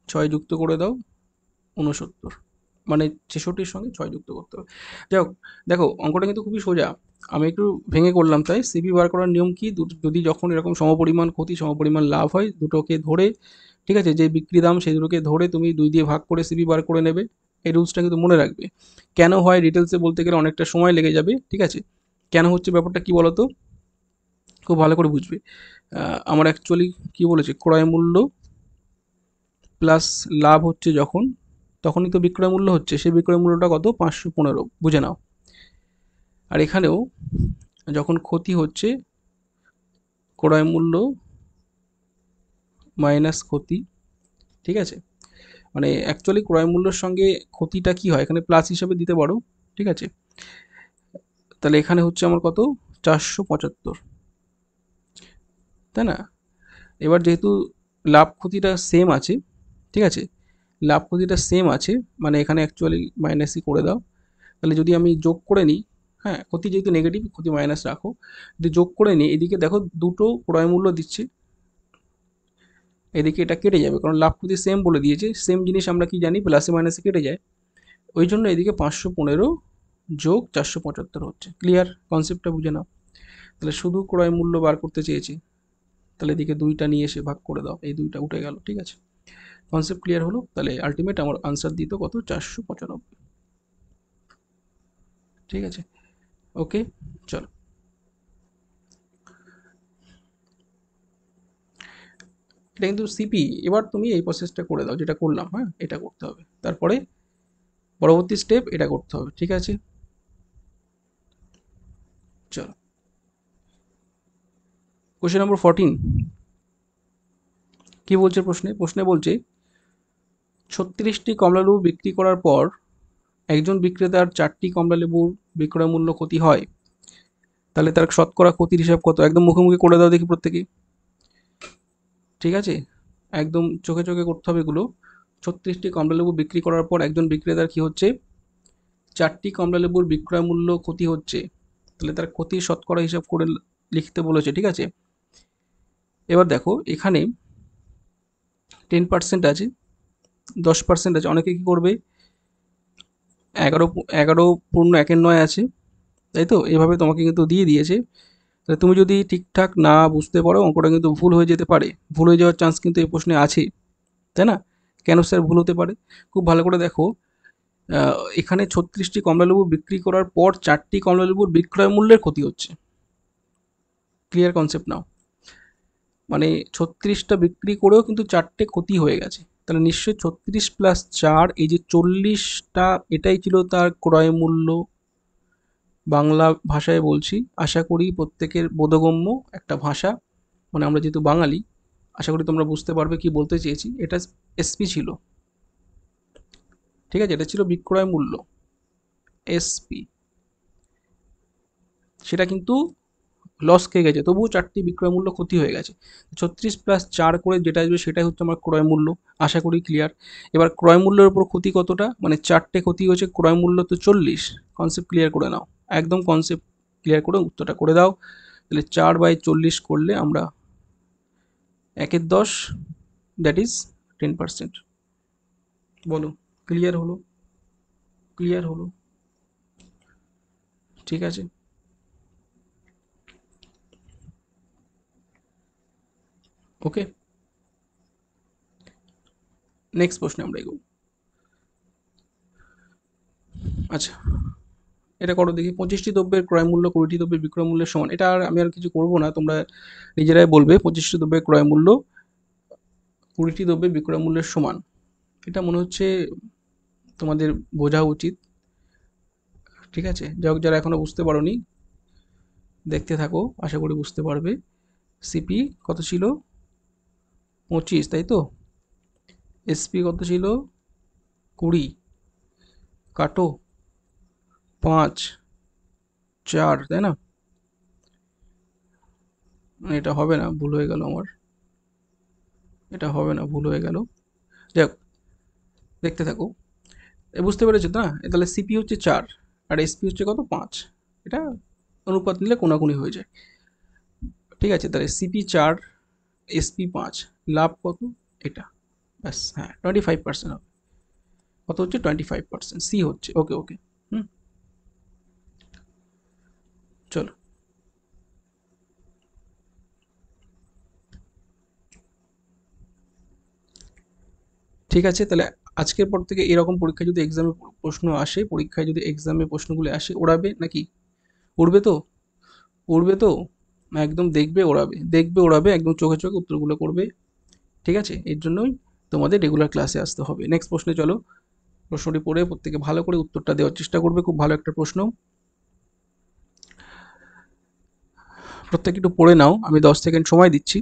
6 যুক্ত করে দাও, 69, মানে 66-র সঙ্গে 6 যুক্ত করতে হবে। যাই হোক, দেখো অঙ্কটা কিন্তু খুবই সোজা, আমি একটু ভেঙে করলাম। তাই সিপি বার করার নিয়ম কি, যদি যখন এরকম সমপরিমাণ ক্ষতি সমপরিমাণ লাভ হয়, দুটোকে ধরে, ঠিক আছে, যে বিক্রি দাম সেই দুটোকে ধরে তুমি 2 দিয়ে ভাগ করে সিপি বার করে নেবে। এই রুলসটা কিন্তু মনে রাখবে। কেন হয় ডিটেলসে বলতে গেলে অনেকটা সময় লেগে যাবে, ঠিক আছে। কেন হচ্ছে ব্যাপারটা কি বলতো, খুব ভালো করে বুঝবে। আমার অ্যাকচুয়ালি কি বলেছে, ক্রয় মূল্য প্লাস লাভ হচ্ছে যখন, তখনই তো বিক্রয় মূল্য হচ্ছে, সেই বিক্রয় মূল্যটা কত, 515, বুঝে নাও। আর এখানেও যখন ক্ষতি হচ্ছে, ক্রয় মূল্য মাইনাস ক্ষতি, ঠিক আছে। মানে অ্যাকচুয়ালি ক্রয় মূল্যের সঙ্গে ক্ষতিটা কি হয়, এখানে প্লাস হিসাবে দিতে পারো, ঠিক আছে। তাহলে এখানে হচ্ছে আমার কত, 475, তাই না? এবার যেহেতু লাভ ক্ষতিটা সেম আছে, ঠিক আছে, লাভ ক্ষতিটা সেম আছে, মানে এখানে অ্যাকচুয়ালি মাইনাসই করে দাও। তাহলে যদি আমি যোগ করে নিই, হ্যাঁ, ক্ষতি যেহেতু নেগেটিভ, ক্ষতি মাইনাস রাখো, যদি যোগ করে নিই, এদিকে দেখো দুটো ক্রয় মূল্য দিচ্ছে, এদিকে এটা কেটে যাবে, কারণ লাভ ক্ষতি সেম বলে দিয়েছে, সেম জিনিস আমরা কি জানি, প্লাসে মাইনাসে কেটে যায়, ওই জন্য এদিকে 515 যোগ 475 হচ্ছে। ক্লিয়ার, কনসেপ্টটা বুঝে নাও। তাহলে শুধু ক্রয় মূল্য বার করতে চেয়েছি, তাহলে এদিকে 2টা নিয়ে এসে ভাগ করে দাও, এই 2টা উঠে গেল, ঠিক আছে। কনসেপ্ট ক্লিয়ার হলো? তাহলে আলটিমেট আমার আনসার দিত কত, 495। ঠিক আছে, ওকে, চলো। এটা কিন্তু সিপি। এবার তুমি এই প্রসেসটা করে দাও যেটা করলাম, হ্যাঁ, এটা করতে হবে, তারপরে পরবর্তী স্টেপ এটা করতে হবে। ঠিক আছে, চলো। কোশ্চেন নম্বর 14 কি বলছে প্রশ্নে? প্রশ্নে বলছে 36টি কমলালেবু বিক্রি করার পর একজন বিক্রেতার 4টি কমলালেবুর বিক্রয় মূল্য ক্ষতি হয়, তাহলে তার শতকরা ক্ষতির হিসাব কত? একদম মুখে মুখে করে দাও দেখি প্রত্যেকেই। ঠিক আছে, একদম চোখে চোখে করতে হবে এগুলো। 36টি কমলালেবু বিক্রি করার পর একজন বিক্রেতার কি হচ্ছে, 4টি কমলালেবুর বিক্রয় মূল্য ক্ষতি হচ্ছে, তাহলে তার ক্ষতির শতকরা হিসাব করে লিখতে বলেছে। ঠিক আছে, এবার দেখো এখানে 10% আছে, 10% আছে, অনেকে কি করবে, 11.1 আছে, তাই তো? এভাবে তোমাকে কিন্তু দিয়ে দিয়েছে। তাহলে তুমি যদি ঠিকঠাক না বুঝতে পারো অঙ্কটা কিন্তু ভুল হয়ে যেতে পারে, ভুল হয়ে যাওয়ার চান্স কিন্তু এই প্রশ্নে আছে, তাই না? কেন স্যার ভুল হতে পারে? খুব ভালো করে দেখো, এখানে 36টি কমলালেবু বিক্রি করার পর 4টি কমলালেবুর বিক্রয় মূল্যের ক্ষতি হচ্ছে। ক্লিয়ার কনসেপ্ট নাও? মানে 36টা বিক্রি করেও কিন্তু 4টে ক্ষতি হয়ে গেছে, তাহলে নিশ্চয়ই 36+4 এই যে 40টা, এটাই ছিল তার ক্রয় মূল্য। বাংলা ভাষায় বলছি, আশা করি প্রত্যেকের বোধগম্য একটা ভাষা, মানে আমরা যেহেতু বাঙালি, আশা করি তোমরা বুঝতে পারবে কি বলতে চেয়েছি। এটা এসপি ছিল, ঠিক আছে, এটা ছিল বিক্রয় মূল্য, এসপি। সেটা কিন্তু লস খেয়ে গেছে, তবুও 4টি বিক্রয় মূল্য ক্ষতি হয়ে গেছে। 36+4 করে যেটা আসবে সেটাই হচ্ছে আমার ক্রয় মূল্য। আশা করি ক্লিয়ার। এবার ক্রয় মূল্যের উপর ক্ষতি কতটা, মানে 4টে ক্ষতি হয়েছে, ক্রয় মূল্য তো 40। কনসেপ্ট ক্লিয়ার করে নাও, একদম কনসেপ্ট ক্লিয়ার করে উত্তরটা করে দাও। তাহলে 4/40 করলে আমরা 1/10, দ্যাট ইজ 10%। বলো, ক্লিয়ার হলো? ক্লিয়ার হলো? ঠিক আছে, ওকে, নেক্সট প্রশ্নে আমরা এগোবো। আচ্ছা, এটা করো দেখি। 25টি দ্রব্যের ক্রয় মূল্য 20টি দ্রব্যের বিক্রয় মূল্যের সমান। এটা আর আমি আর কিছু করবো না, তোমরা নিজেরাই বলবে। 25টি দ্রব্যের ক্রয় মূল্য 20টি দ্রব্যের বিক্রয় মূল্যের সমান। এটা মনে হচ্ছে তোমাদের বোঝা উচিত। ঠিক আছে, যাই হোক, যারা এখনো বুঝতে পারোনি দেখতে থাকো, আশা করি বুঝতে পারবে। সিপি কত ছিল? 25, তাই তো? এসপি কত ছিল? 20। কাটো 5, 4, তাই না? এটা হবে না, ভুল হয়ে গেল আমার। এটা হবে না, ভুল হয়ে গেল। যাই হোক, দেখতে থাকো। বুঝতে পেরেছো তো না? তাহলে সিপি হচ্ছে 4 আর এসপি হচ্ছে কত, 5। এটা অনুপাত নিলে কোনাকুনি হয়ে যায়। ঠিক আছে, তাহলে সিপি 4, এসপি 5, লাভ কত? এটা, ব্যাস। হ্যাঁ, 25% হবে। কত হচ্ছে? 25%, সি হচ্ছে। ওকে ওকে, হুম, চলো। ঠিক আছে, তাহলে আজকের পর থেকে এরকম পরীক্ষা যদি এক্সামে প্রশ্ন আসে, পরীক্ষায় যদি এক্সামে প্রশ্নগুলো আসে, ওড়াবে নাকি? উড়বে তো? উড়বে তো? একদম দেখবে ওড়াবে, দেখবে ওড়াবে, একদম চোখে চোখে উত্তরগুলো করবে। ঠিক আছে, এর জন্যই তোমাদের রেগুলার ক্লাসে আসতে হবে। নেক্সট প্রশ্নে চলো। প্রশ্নটি পড়ে প্রত্যেকে ভালো করে উত্তরটা দেওয়ার চেষ্টা করবে। খুব ভালো একটা প্রশ্ন, প্রত্যেকে একটু পড়ে নাও, আমি 10 সেকেন্ড সময় দিচ্ছি।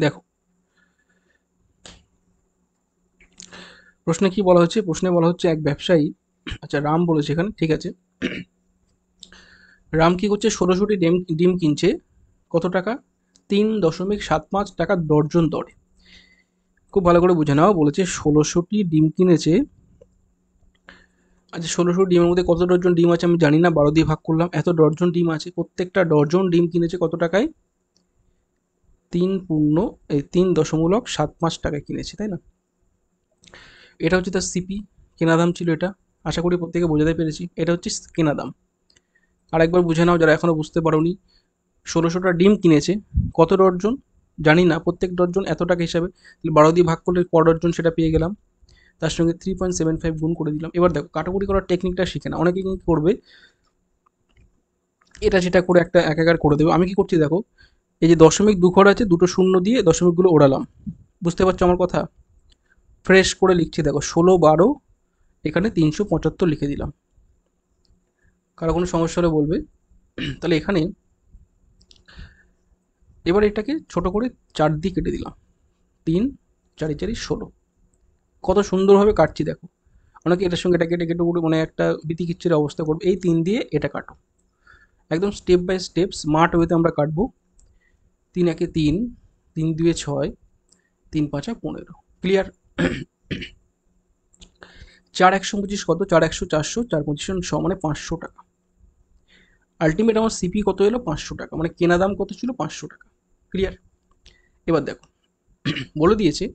দেখো প্রশ্নে কি বলা হচ্ছে, প্রশ্নে বলা হচ্ছে এক ব্যবসায়ী, আচ্ছা রাম বলেছে এখানে, ঠিক আছে। রাম কি করছে, 16টি ডিম ডিম কিনছে, কত টাকা? 3.75 টাকা দর্জন দরে। খুব ভালো করে বুঝে নাও, বলেছে 16টি ডিম কিনেছে আচ্ছা, ১৬০০ ডিমের মধ্যে কত ডজন ডিম আছে আমি জানি না, ১২ দিয়ে ভাগ করলাম। এত ডজন ডিম আছে, প্রত্যেকটা ডজন ডিম কিনেছে কত টাকায়? ৩.৭৫ টাকায় কিনেছে, তাই না? এটা হচ্ছে তার সিপি, কেনা দাম ছিল এটা। আশা করি প্রত্যেকে বোঝাতে পেরেছি। এটা হচ্ছে কেনা দাম। আরেকবার বুঝে নাও যারা এখনো বুঝতে পারোনি। ১৬০০টা ডিম কিনেছে, কত ডর্জন জানি না, প্রত্যেক ডর্জন এত টাকা হিসাবে, তাহলে ১২ দিয়ে ভাগ করলে ক ডর্জন সেটা পেয়ে গেলাম। তার সঙ্গে 3.75 গুণ করে দিলাম। এবার দেখো কাটাকুটি করার টেকনিকটা শিখে না। অনেকে কি করবে, এটা সেটা করে একটা একাকার করে দেবে। আমি কি করছি দেখো, এই যে দশমিক দু ঘর আছে, দুটো শূন্য দিয়ে দশমিকগুলো ওড়ালাম। বুঝতে পারছো আমার কথা? ফ্রেশ করে লিখছি দেখো, ১৬, ১২, এখানে ৩৭৫ লিখে দিলাম। কারো কোনো সমস্যা হলে বলবে। তাহলে এখানে এবার এটাকে ছোট করে ৪ দিয়ে কেটে দিলাম। ৩, ৪ 4 ১৬। কত সুন্দরভাবে কাটছি দেখো। অনেকে এটার সঙ্গে এটা কেটে কেটে করে মানে একটা বিতিকিচ্ছির অবস্থা করবে। এই ৩ দিয়ে এটা কাটো। একদম স্টেপ বাই স্টেপ স্মার্ট ওয়েতে আমরা কাটবো। ৩ একে ৩, ৩ দুয়ে ৬, ৩ ৫ ১৫। ক্লিয়ার? ৪ ১২৫ কত? ৪ ১০০ ৪০০, ৪ পঁচিশ মানে ৫০০ টাকা। আলটিমেট আমার সিপি কত এলো? ৫০০ টাকা। মানে কেনা দাম কত ছিল? ৫০০ টাকা। ক্লিয়ার? এবার দেখো, বলে দিয়েছে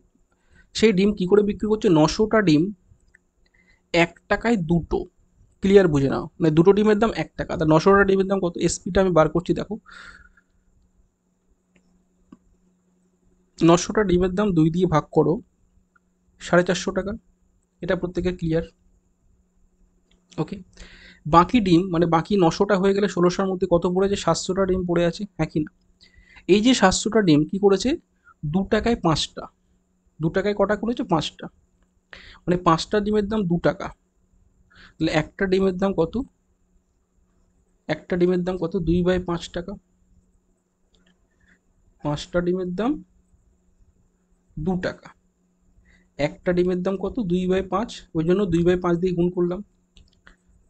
সেই ডিম কি করে বিক্রি করছে। ৯০০টা ডিম ১ টাকায় দুটো। ক্লিয়ার? বুঝে নাও, মানে দুটো ডিমের দাম ১ টাকা। তা ৯০০টা ডিমের দাম কত? এসপিটা আমি বার করছি দেখো। ৯০০টা ডিমের দাম ২ দিয়ে ভাগ করো, ৪৫০ টাকা। এটা প্রত্যেকের ক্লিয়ার? ওকে। বাকি ডিম মানে বাকি ৯০০টা হয়ে গেলে ১৬০০-র মধ্যে কত পড়েছে? ৭০০টা ডিম পড়ে আছে, হ্যাঁ কি না? এই যে ৭০০টা ডিম কি করেছে? ২ টাকায় ৫টা। ২ টাকায় কটা করেছে? ৫টা। মানে ৫টা ডিমের দাম ২ টাকা। তাহলে একটা ডিমের দাম কত? একটা ডিমের দাম কত? ২/৫ টাকা। ৫টা ডিমের দাম ২ টাকা। একটা ডিমের দাম কত? ২/৫। ওই জন্য ২/৫ দিয়ে গুণ করলাম।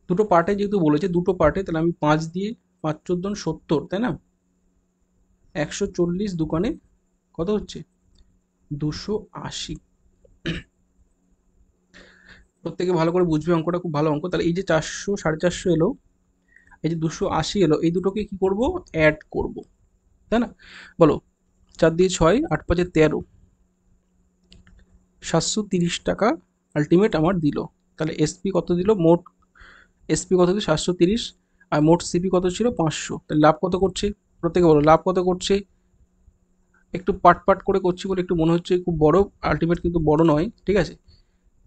দুটো পার্টে যেহেতু বলেছে, দুটো পার্টে, তাহলে আমি ৫ দিয়ে ৫ চোদ্দোন ৭০, তাই না? ১৪০ দোকানে কত হচ্ছে? ২৮০। প্রত্যেকে ভালো করে বুঝবে, অঙ্কটা খুব ভালো অঙ্ক। তাহলে এই যে ৪০০ ৪৫০ এলো, এই যে ২৮০ এলো, এই দুটোকে কি করব? অ্যাড করব, তাই না? বলো, ৪ দিয়ে ৬, ৮ ৫ ১৩, ৭৩০ টাকা আলটিমেট আমার দিল। তাহলে এসপি কত দিল? মোট এসপি কত দিল? ৭৩০। আর মোট সিপি কত ছিল? ৫০০। তাহলে লাভ কত করছে? প্রত্যেকে বলো লাভ কত করছে? একটু পাট পাট করে করছি বলে একটু মনে হচ্ছে খুব বড়, আলটিমেট কিন্তু বড় নয়, ঠিক আছে?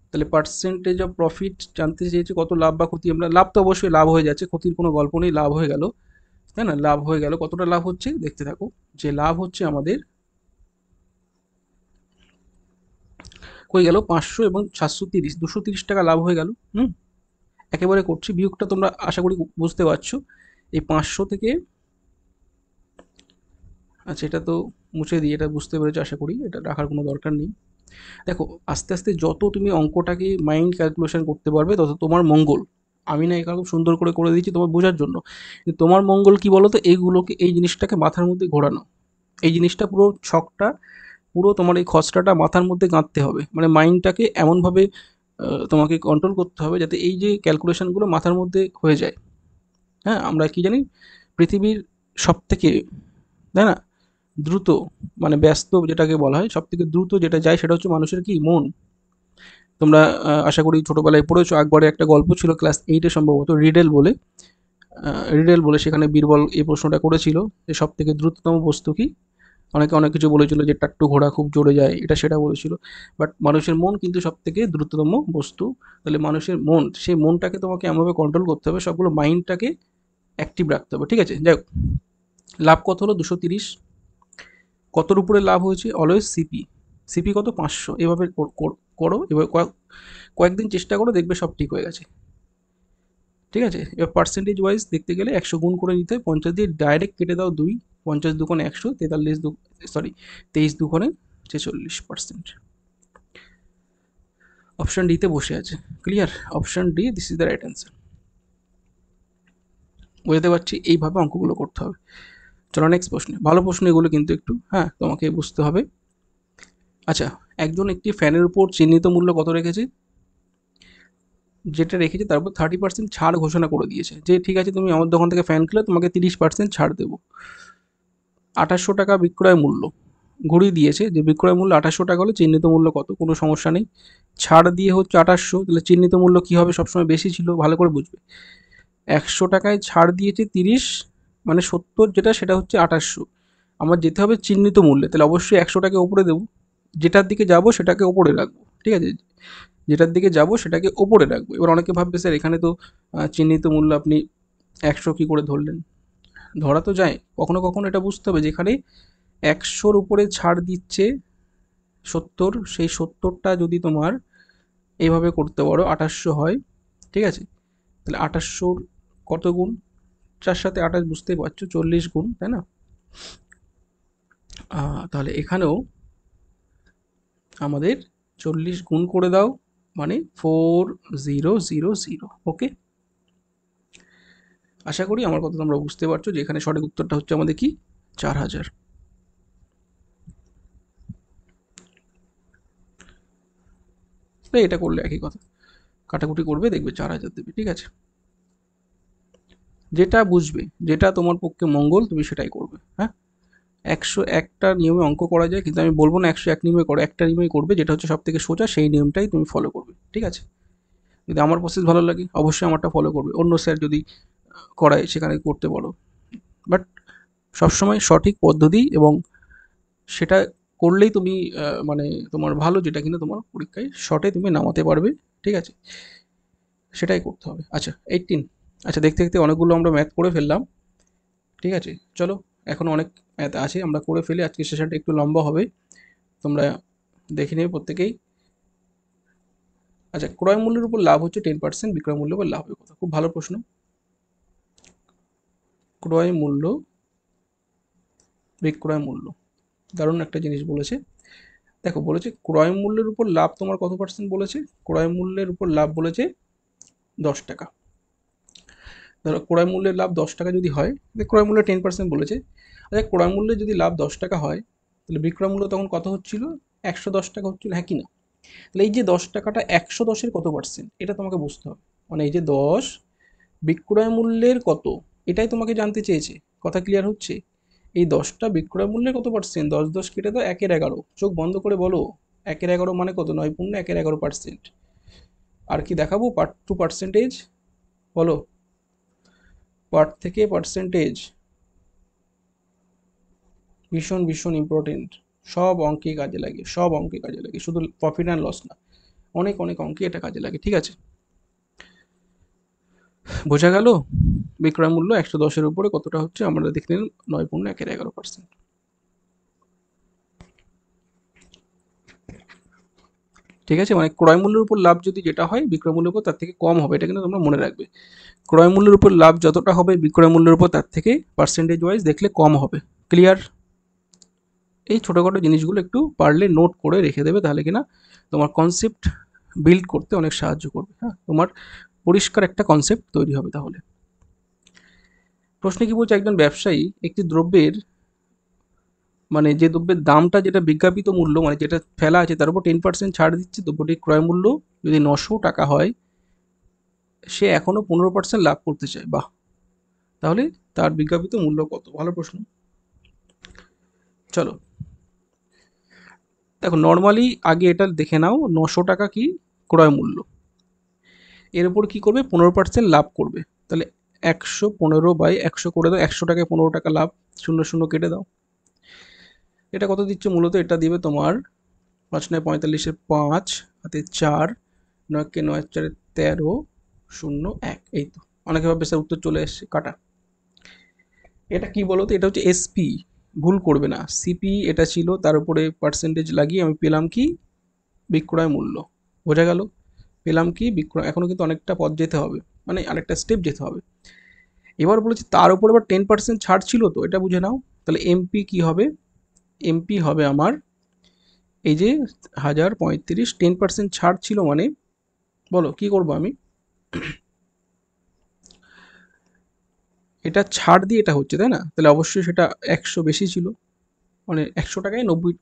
তাহলে পার্সেন্টেজ অফ প্রফিট জানতে চেয়েছে, কত লাভ বা ক্ষতি। আমরা লাভ তো অবশ্যই লাভ হয়ে যাচ্ছে, ক্ষতির কোনো গল্প নেই, লাভ হয়ে গেল, তাই না? লাভ হয়ে গেল। কতটা লাভ হচ্ছে দেখতে থাকো। যে লাভ হচ্ছে আমাদের হয়ে গেল ৫০০ এবং ৭৩০, ২৩০ টাকা লাভ হয়ে গেল। হুম, একেবারে করছি বিয়োগটা, তোমরা আশা করি বুঝতে পারছো। এই ৫০০ থেকে, আচ্ছা এটা তো মুছে দিই, এটা বুঝতে পেরেছো আশা করি, এটা রাখার কোনো দরকার নেই। দেখো, আস্তে আস্তে যত তুমি অঙ্কটাকে মাইন্ড ক্যালকুলেশন করতে পারবে তত তোমার মঙ্গল। আমি না এখানে খুব সুন্দর করে করে দিচ্ছি তোমার বোঝার জন্য, কিন্তু তোমার মঙ্গল কি বলো তো? এইগুলোকে, এই জিনিসটাকে মাথার মধ্যে ঘোরানো। এই জিনিসটা পুরো ছকটা, পুরো তোমার এই খসড়াটা মাথার মধ্যে গাঁথতে হবে। মানে মাইন্ডটাকে এমনভাবে তোমাকে কন্ট্রোল করতে হবে যাতে এই যে ক্যালকুলেশনগুলো মাথার মধ্যে হয়ে যায়। হ্যাঁ, আমরা কি জানি পৃথিবীর সব থেকে, তাই না, দ্রুত, মানে ব্যস্ত যেটাকে বলা হয়, সব থেকে দ্রুত যেটা যায় সেটা হচ্ছে মানুষের কি? মন। তোমরা আশা করি ছোটবেলায় পড়েছো, আকবরের একটা গল্প ছিল ক্লাস 8-এ সম্ভবত, রিডেল বলে। রিডেল বলে সেখানে বীরবল এই প্রশ্নটা করেছিল যে সব থেকে দ্রুততম বস্তু কি? অনেকে অনেক কিছু বলেছিল, যে টাট্টু ঘোড়া খুব জোরে যায়, এটা সেটা বলেছিল। বাট মানুষের মন কিন্তু সব থেকে দ্রুততম বস্তু। তাহলে মানুষের মন, সেই মনটাকে তোমাকে এমনভাবে কন্ট্রোল করতে হবে, সবগুলো মাইন্ডটাকে অ্যাক্টিভ রাখতে হবে, ঠিক আছে? যাই হোক, লাভ কত হলো? ২৩০। কতর উপরে লাভ হয়েছে? Always CP. সিপি কত? ৫০০। এভাবে করো, এবার কয়েকদিন চেষ্টা করো, দেখবে সব ঠিক হয়ে গেছে, ঠিক আছে? এবার পার্সেন্টেজ ওয়াইজ দেখতে গেলে ১০০ গুণ করে নিতে হয়, ৫০ দিয়ে ডাইরেক্ট কেটে দাও ২, ৫০ দুগুণে ১০০, ৪৩ সরি ২৩ দুগুণে ৪৬%। অপশন ডিতে বসে আছে। Clear? Option D, this is the right answer. বুঝতে পারছি, এইভাবে অঙ্কগুলো করতে হবে। চলো নেক্সট প্রশ্নে। ভালো প্রশ্ন এগুলো কিন্তু একটু, হ্যাঁ, তোমাকে বুঝতে হবে। আচ্ছা, একজন একটি ফ্যানের উপর চিহ্নিত মূল্য কত রেখেছে? যেটা রেখেছে তার উপর 30% ছাড় ঘোষণা করে দিয়েছে, যে ঠিক আছে তুমি আমার দোকান থেকে ফ্যান কিনলে তোমাকে 30% ছাড় দেবো। 2800 টাকা বিক্রয় মূল্য ঘুরিয়ে দিয়েছে, যে বিক্রয় মূল্য 2800 টাকা হলে চিহ্নিত মূল্য কত, কোনো সমস্যা নেই। ছাড় দিয়ে হচ্ছে 2800, তাহলে চিহ্নিত মূল্য কী হবে, সবসময় বেশি ছিল, ভালো করে বুঝবে। 100 টাকায় ছাড় দিয়েছে 30, মানে 70, যেটা সেটা হচ্ছে 2800। আমার যেতে হবে চিহ্নিত মূল্যে, তাহলে অবশ্যই 100টাকে ওপরে দেবো, যেটার দিকে যাব সেটাকে ওপরে রাখবো, ঠিক আছে, যেটার দিকে যাব সেটাকে ওপরে রাখবো। এবার অনেকে ভাববে স্যার এখানে তো চিহ্নিত মূল্য আপনি 100 কী করে ধরলেন, ধরা তো যায়, কখনো কখনো এটা বুঝতে হবে, যেখানে 100-র উপরে ছাড় দিচ্ছে 70, সেই 70টা যদি তোমার এইভাবে করতে পারো 2800 হয়, ঠিক আছে, তাহলে 2800-র কত গুণ, 4 সাথে 28 বুঝতেই পারছো, 40 গুণ, তাই না? তাহলে এখানেও আমাদের 40 গুণ করে দাও, মানে 4000। ওকে, আশা করি আমার কথা তোমরা বুঝতে পারছো যে এখানে সঠিক উত্তরটা হচ্ছে আমাদের কি 4000। এটা করলে একই কথা, কাটাকুটি করবে দেখবে 4000 দেবে, ঠিক আছে। যেটা বুঝবে, যেটা তোমার পক্ষে মঙ্গল তুমি সেটাই করবে, হ্যাঁ। 101টা নিয়মে অঙ্ক করা যায়, কিন্তু আমি বলবো না 101 নিয়মে করো, একটা নিয়মেই করবে, যেটা হচ্ছে সব থেকে সোজা, সেই নিয়মটাই তুমি ফলো করবে, ঠিক আছে। যদি আমার প্রসেস ভালো লাগে অবশ্যই আমারটা ফলো করবে, অন্য স্যার যদি করায় সেখানে করতে পারো, বাট সবসময় সঠিক পদ্ধতি এবং সেটা করলেই তুমি মানে তোমার ভালো, যেটা কিনা তোমার পরীক্ষায় শর্টে তুমি নামাতে পারবে, ঠিক আছে, সেটাই করতে হবে। আচ্ছা 18, আচ্ছা দেখতে দেখতে অনেকগুলো আমরা ম্যাথ করে ফেললাম, ঠিক আছে, চলো এখনও অনেক ম্যাথ আছে, আমরা করে ফেলি, আজকের সেশনটা একটু লম্বা হবে, তোমরা দেখে নেবে প্রত্যেকেই। আচ্ছা, ক্রয় মূল্যের উপর লাভ হচ্ছে 10%, বিক্রয় মূল্যের উপর লাভের কথা, খুব ভালো প্রশ্ন। ক্রয় মূল্য, বিক্রয় মূল্য, দারুণ একটা জিনিস বলেছে। দেখো বলেছে ক্রয় মূল্যের উপর লাভ তোমার কত পার্সেন্ট বলেছে, ক্রয় মূল্যের উপর লাভ বলেছে 10 টাকা। ধরো ক্রয় মূল্যের লাভ 10 টাকা যদি হয়, ক্রয় মূল্য 10% বলেছে, আচ্ছা ক্রয় মূল্যে যদি লাভ 10 টাকা হয়, তাহলে বিক্রয় মূল্য তখন কত হচ্ছিল, 110 টাকা হচ্ছিল, হ্যাঁ কি না? তাহলে এই যে 10 টাকাটা 110-এর কত পার্সেন্ট, এটা তোমাকে বুঝতে হবে, মানে এই যে 10 বিক্রয় মূল্যের কত, এটাই তোমাকে জানতে চেয়েছে, কথা ক্লিয়ার হচ্ছে? এই 10টা বিক্রয় মূল্যের কত পার্সেন্ট, 10 কেটে দাও, 1/11, চোখ বন্ধ করে বলো, 1/11 মানে কত, 9 × 1/11%। আর কি দেখাবো, পার্ট টু পার্সেন্টেজ, বলো, পার্ট থেকে পার্সেন্টেজ, ভীষণ ভীষণ ইম্পর্টেন্ট, সব অঙ্কে কাজে লাগে, সব অঙ্কে কাজে লাগে, শুধু প্রফিট অ্যান্ড লস না, অনেক অনেক অঙ্কে এটা কাজে লাগে, ঠিক আছে, বোঝা গেল? বিক্রয় মূল্য 110-এর উপরে কতটা হচ্ছে, আমরা দেখে নিলাম 9.1/11%। ঠিক আছে, মানে ক্রয় মূল্যের উপর লাভ যদি যেটা হয় বিক্রয় মূল্যের উপর তার থেকে কম হবে, এটা কিন্তু তোমরা মনে রাখবে, ক্রয় মূল্যের উপর লাভ যতটা হবে বিক্রয় মূল্যের উপর তার থেকে পার্সেন্টেজ ওয়াইজ দেখলে কম হবে। ক্লিয়ার? এই ছোটোখাটো জিনিসগুলো একটু পারলে নোট করে রেখে দেবে, তাহলে কিনা তোমার কনসেপ্ট বিল্ড করতে অনেক সাহায্য করবে, হ্যাঁ, তোমার পরিষ্কার একটা কনসেপ্ট তৈরি হবে তাহলে। প্রশ্নে কি বলছে, একজন ব্যবসায়ী একটি দ্রব্যের, মানে যে দ্রব্যের দামটা যেটা বিজ্ঞাপিত মূল্য, মানে যেটা ফেলা আছে তার উপর 10% ছাড় দিচ্ছে, দ্রব্যটির ক্রয় মূল্য যদি 900 টাকা হয়, সে এখনও 15% লাভ করতে চায়, বাহ, তাহলে তার বিজ্ঞাপিত মূল্য কত, ভালো প্রশ্ন। চলো দেখো, নর্মালি আগে এটা দেখে নাও, 900 টাকা কি ক্রয় মূল্য, এর উপর কী করবে, 15% লাভ করবে, তাহলে 115/100 করে দাও, 100 টাকায় 15 টাকা লাভ, 0 0 কেটে দাও, এটা কত দিচ্ছে মূলত, এটা দিবে তোমার 5×9 = 45, হাতে 4, 9×9 = 4, 13, 0, 1, এই তো। অনেকে ভাববে স্যার উত্তর চলে এসছে, কাটা। এটা কি বলো তো, এটা হচ্ছে এসপি, ভুল করবে না, সিপি এটা ছিল, তার উপরে পার্সেন্টেজ লাগিয়ে আমি পেলাম কি, বিক্রয় মূল্য, বোঝা গেল? পেলাম কি বিক্রয়, এখনও কিন্তু অনেকটা পথ যেতে হবে, মানে আরেকটা স্টেপ যেতে হবে। এবার বলেছি তার উপর আবার 10% ছাড় ছিল, তো এটা বুঝে নাও, তাহলে এমপি কি হবে, এমপি হবে আমার এই যে 1035, 10% ছাড় ছিল, মানে বলো কি করবো আমি, এটা ছাড় দিয়ে এটা হচ্ছে, তাই না, তাহলে অবশ্যই সেটা 100 বেশি ছিল, মানে 100 টাকায় 90,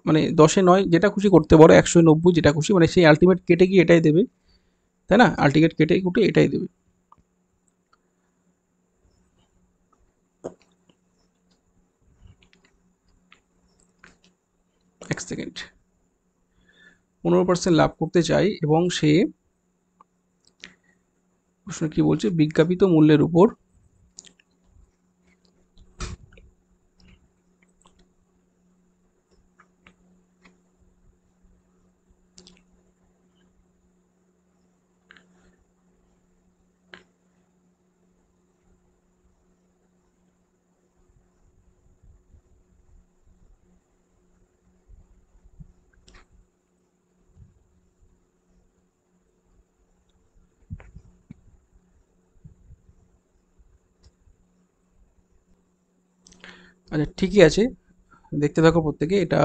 মানে 10-এ 9 যেটা খুশি করতে পারো, 100-এ 90 যেটা খুশি, মানে সেই আলটিমেট কেটে গিয়ে এটাই দেবে, তাই না? আল্টিমেট কেটে কুটে এটাই দেবে। এক সেকেন্ড। 15% লাভ করতে চাই এবং সে প্রশ্ন কি বলছে, বিজ্ঞাপিত মূল্যের উপর আচ্ছা ঠিকই আছে, দেখতে থাকো প্রত্যেকে। এটা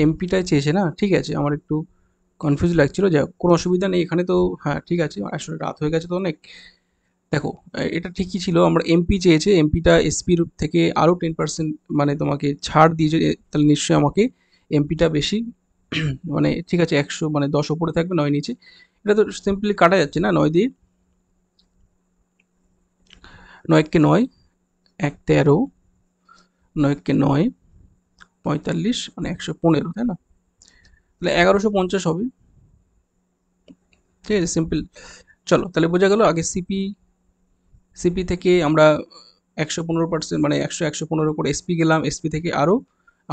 এমপিটাই চেয়েছে না, ঠিক আছে, আমার একটু কনফিউজ লাগছিল, যা কোনো অসুবিধা নেই এখানে তো। হ্যাঁ ঠিক আছে, আসলে রাত হয়ে গেছে তো অনেক। দেখো এটা ঠিকই ছিল, আমরা এমপি চেয়েছে, এমপিটা এসপির থেকে আরও 10% মানে তোমাকে ছাড় দিয়েছে, তাহলে নিশ্চয়ই আমাকে এমপিটা বেশি মানে ঠিক আছে, 100 মানে 10 ওপরে থাকবে 9 নিচে, এটা তো সিম্পলি কাটা যাচ্ছে না 9 দিয়ে। 9 কে 9, 1 13, 9 কে 9 45 মানে 115, তাই না? তাহলে 1150 হবে, ঠিক আছে, সিম্পল। চলো তাহলে বোঝা গেল, আগে সিপি, সিপি থেকে আমরা 115% মানে 100 115 করে এসপি গেলাম, এসপি থেকে আরও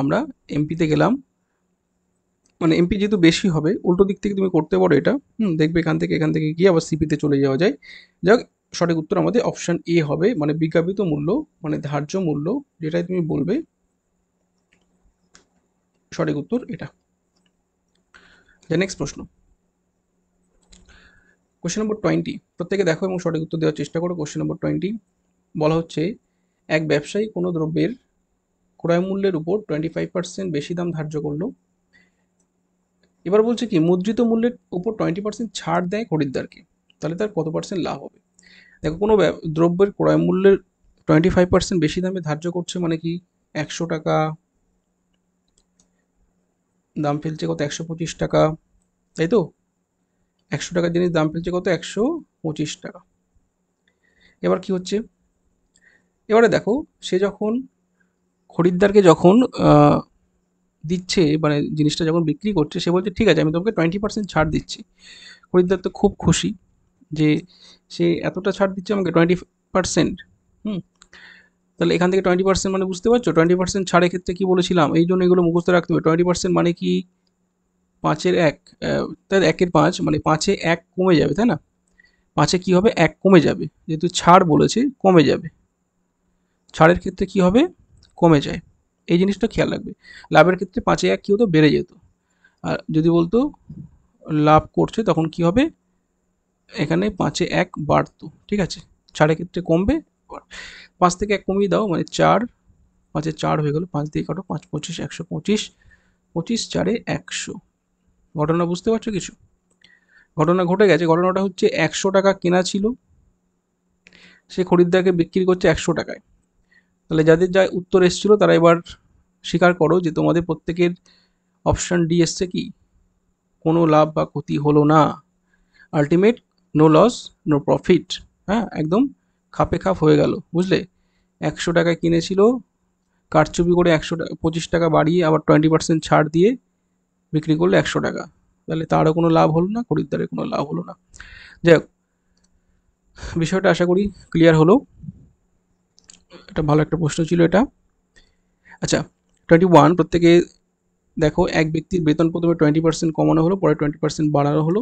আমরা এমপিতে গেলাম, মানে এমপি যেহেতু বেশি হবে উল্টো দিক থেকে তুমি করতে পারো এটা। দেখবে এখান থেকে গিয়ে আবার সিপিতে চলে যাওয়া যায়। যাক, সঠিক উত্তর আমাদের অপশান এ হবে, মানে বিজ্ঞাপিত মূল্য মানে ধার্য মূল্য, যেটাই তুমি বলবে সঠিক উত্তর এটা। নেক্সট প্রশ্ন, কোশ্চেন নম্বর 20, প্রত্যেকে দেখো এবং সঠিক উত্তর দেওয়ার চেষ্টা করো। কোশ্চেন নম্বর 20 বলা হচ্ছে, এক ব্যবসায়ী কোনো দ্রব্যের ক্রয় মূল্যের উপর 25% বেশি দাম ধার্য করলো। এবার বলছে কি, মুদ্রিত মূল্যের উপর 20% ছাড় দেয় খরিদ্দারকে, তাহলে তার কত পার্সেন্ট লাভ হবে? দেখো, কোনো দ্রব্যের ক্রয় মূল্যের 25% বেশি দামে ধার্য করছে মানে কি, 100 টাকা দাম ফেলছে কত, 125 টাকা, তাই তো? 100 টাকার জিনিস দাম ফেলছে কত, 125 টাকা। এবার কি হচ্ছে, এবারে দেখো, সে যখন খরিদ্দারকে যখন দিচ্ছে, মানে জিনিসটা যখন বিক্রি করছে, সে বলছে ঠিক আছে আমি তোমাকে 20% ছাড় দিচ্ছি। খরিদ্দার তো খুব খুশি যে সে এতটা ছাড় দিচ্ছে আমাকে 20%। হুম, তাহলে এখান থেকে 20% মানে বুঝতে পারছো, 20% ছাড়ের ক্ষেত্রে কি বলেছিলাম, এই জন্য এগুলো মুখস্থ রাখতে হবে। 20% মানে কি, 5-এর 1, তাই 1-এর 5 মানে 5-এ 1 কমে যাবে, তাই না? 5-এ কি হবে, 1 কমে যাবে, যেহেতু ছাড় বলেছে কমে যাবে, ছাড়ের ক্ষেত্রে কি হবে, কমে যায়। এই জিনিসটা খেয়াল রাখবে। লাভের ক্ষেত্রে 5-এ 1 কি হতো, বেড়ে যেত। আর যদি বলতো লাভ করছে তখন কি হবে, এখানে 5-এ 1 বাড়তো, ঠিক আছে, ছাড়ের ক্ষেত্রে কমবে। 5 থেকে 1 কমিয়ে দাও মানে 4, 5-এ 4 হয়ে গেল, 5 দিয়ে কাটো, 5 25 125, 25 4-এ 100। ঘটনা বুঝতে পারছো কিছু? ঘটনা ঘটে গেছে, ঘটনাটা হচ্ছে 100 টাকা কেনা ছিল, সে খরিদ্দারকে বিক্রি করছে 100 টাকায়। তাহলে যাদের যা উত্তর এসেছিল তারা এবার স্বীকার করো যে তোমাদের প্রত্যেকের অপশান ডি এসছে কি, কোনো লাভ বা ক্ষতি হলো না, ultimate no loss no profit. হ্যাঁ, একদম খাপে খাপ হয়ে গেল, বুঝলে? 100 টাকায় কিনেছিল, কারচুপি করে 125 টাকা বাড়িয়ে আবার 20% ছাড় দিয়ে বিক্রি করলো 100 টাকা, তাহলে তারও কোনো লাভ হলো না, খরিদ্দারের কোনো লাভ হলো না। যাই হোক, বিষয়টা আশা করি ক্লিয়ার হলো। এটা ভালো একটা প্রশ্ন ছিল এটা। আচ্ছা, 21, প্রত্যেকে দেখো, এক ব্যক্তির বেতন প্রথমে 20% কমানো হলো, পরে 20% বাড়ানো হলো,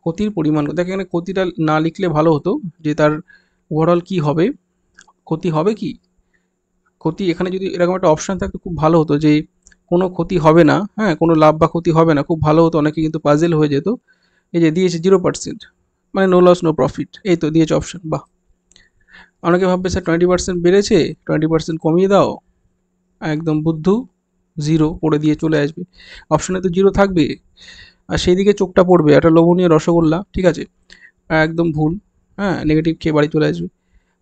ক্ষতির পরিমাণ, দেখো এখানে ক্ষতিটা না লিখলে ভালো হতো, যে তার ওভারঅল কি হবে, ক্ষতি হবে কি, ক্ষতি এখানে যদি এরকম একটা অপশান থাকতো খুব ভালো হতো, যে কোনো ক্ষতি হবে না, হ্যাঁ কোনো লাভ বা ক্ষতি হবে না, খুব ভালো হতো, অনেকে কিন্তু পাজেল হয়ে যেত। এই যে দিয়েছে 0%, মানে নো লস নো প্রফিট, এই তো দিয়েছে অপশান, বাহ। অনেকে ভাববে স্যার 20% বেড়েছে, 20% কমিয়ে দাও, একদম বুদ্ধু, জিরো পড়ে দিয়ে চলে আসবে, অপশানে তো জিরো থাকবে, আর সেই দিকে চোখটা পড়বে একটা লোভনীয় রসগোল্লা, ঠিক আছে, একদম ভুল। হ্যাঁ, নেগেটিভ খেয়ে বাড়ি চলে আসবে।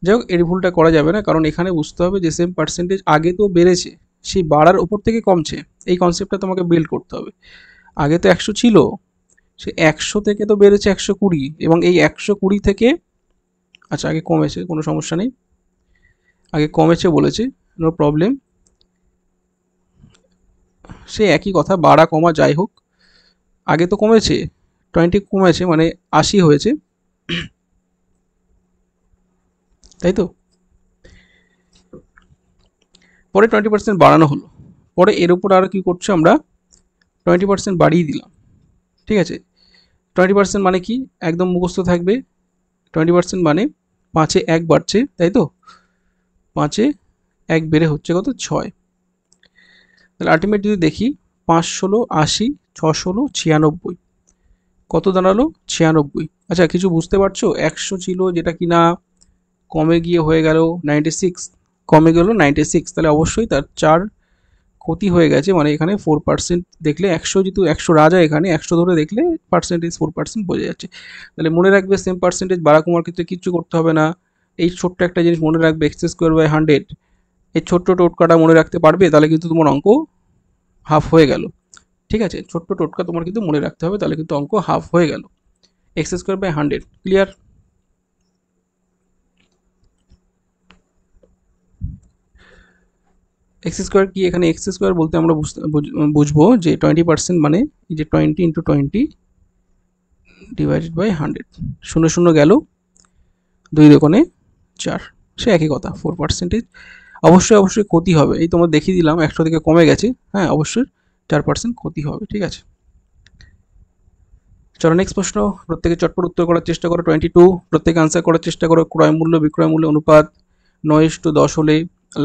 যাই হোক, এই ভুলটা করা যাবে না, কারণ এখানে বুঝতে হবে যে সেম পার্সেন্টেজ আগে তো বেড়েছে, সেই বাড়ার ওপর থেকে কমছে, এই কনসেপ্টটা তোমাকে বিল্ড করতে হবে। আগে তো 100 ছিল, সে 100 থেকে তো বেড়েছে 120, এবং এই 120 থেকে, আচ্ছা আগে কমেছে, কোনো সমস্যা নেই, আগে কমেছে বলেছে, নো প্রবলেম, সে একই কথা, বাড়া কমা যাই হোক, আগে তো কমেছে, 20 কমেছে মানে 80 হয়েছে, তাই তো, পরে 20% বাড়ানো হলো, পরে এর উপর আর কি করছে আমরা 20% বাড়িয়ে দিলাম, ঠিক আছে। 20% মানে কি, একদম মুখস্থ থাকবে, 20% মানে 5-এ 1 বাড়ছে, তাই তো, 5-এ 1 বেড়ে হচ্ছে কত, 6, তাহলে আলটিমেট যদি দেখি 5-16 80, 6-16 96, কত দাঁড়ালো 96। আচ্ছা কিছু বুঝতে পারছো, 100 ছিল যেটা কিনা কমে গিয়ে হয়ে গেল 96, কমে গেল 96, তাহলে অবশ্যই তার 4 ক্ষতি হয়ে গেছে, মানে এখানে 4% দেখলে 100, যেহেতু 100 রাজা, এখানে 100 ধরে দেখলে পার্সেন্টেজ 4% বোঝা যাচ্ছে। তাহলে মনে রাখবে সেম পার্সেন্টেজ বাড়া কমার ক্ষেত্রে কিচ্ছু করতে হবে না, এই ছোট্ট একটা জিনিস মনে রাখবে, এক্স স্কোয়ার বাই 100, এই ছোট্ট টোটকাটা মনে রাখতে পারবে, তাহলে কিন্তু তোমার অঙ্ক হাফ হয়ে গেল, ঠিক আছে, ছোট্ট টোটকা তোমার কিন্তু মনে রাখতে হবে, তাহলে কিন্তু অঙ্ক হাফ হয়ে গেল, X square by 100, clear. X square কি, এখানে এক্স স্কোয়ার বলতে আমরা বুঝবো যে 20% মানে এই যে 20 × 20 ডিভাইডেড বাই 100, 0 0 গেল, 2 দোকানে 4, সে একই কথা, 4%, অবশ্যই অবশ্যই ক্ষতি হবে, এই তোমার দেখিয়ে দিলাম 100 থেকে কমে গেছে, হ্যাঁ অবশ্যই 4% ক্ষতি হবে, ঠিক আছে। চলো নেক্সট প্রশ্ন, প্রত্যেকে চটপট উত্তর করার চেষ্টা করো। 22, প্রত্যেকে আনসার করার চেষ্টা করো। ক্রয় মূল্য বিক্রয় মূল্য অনুপাত 9:10 হলে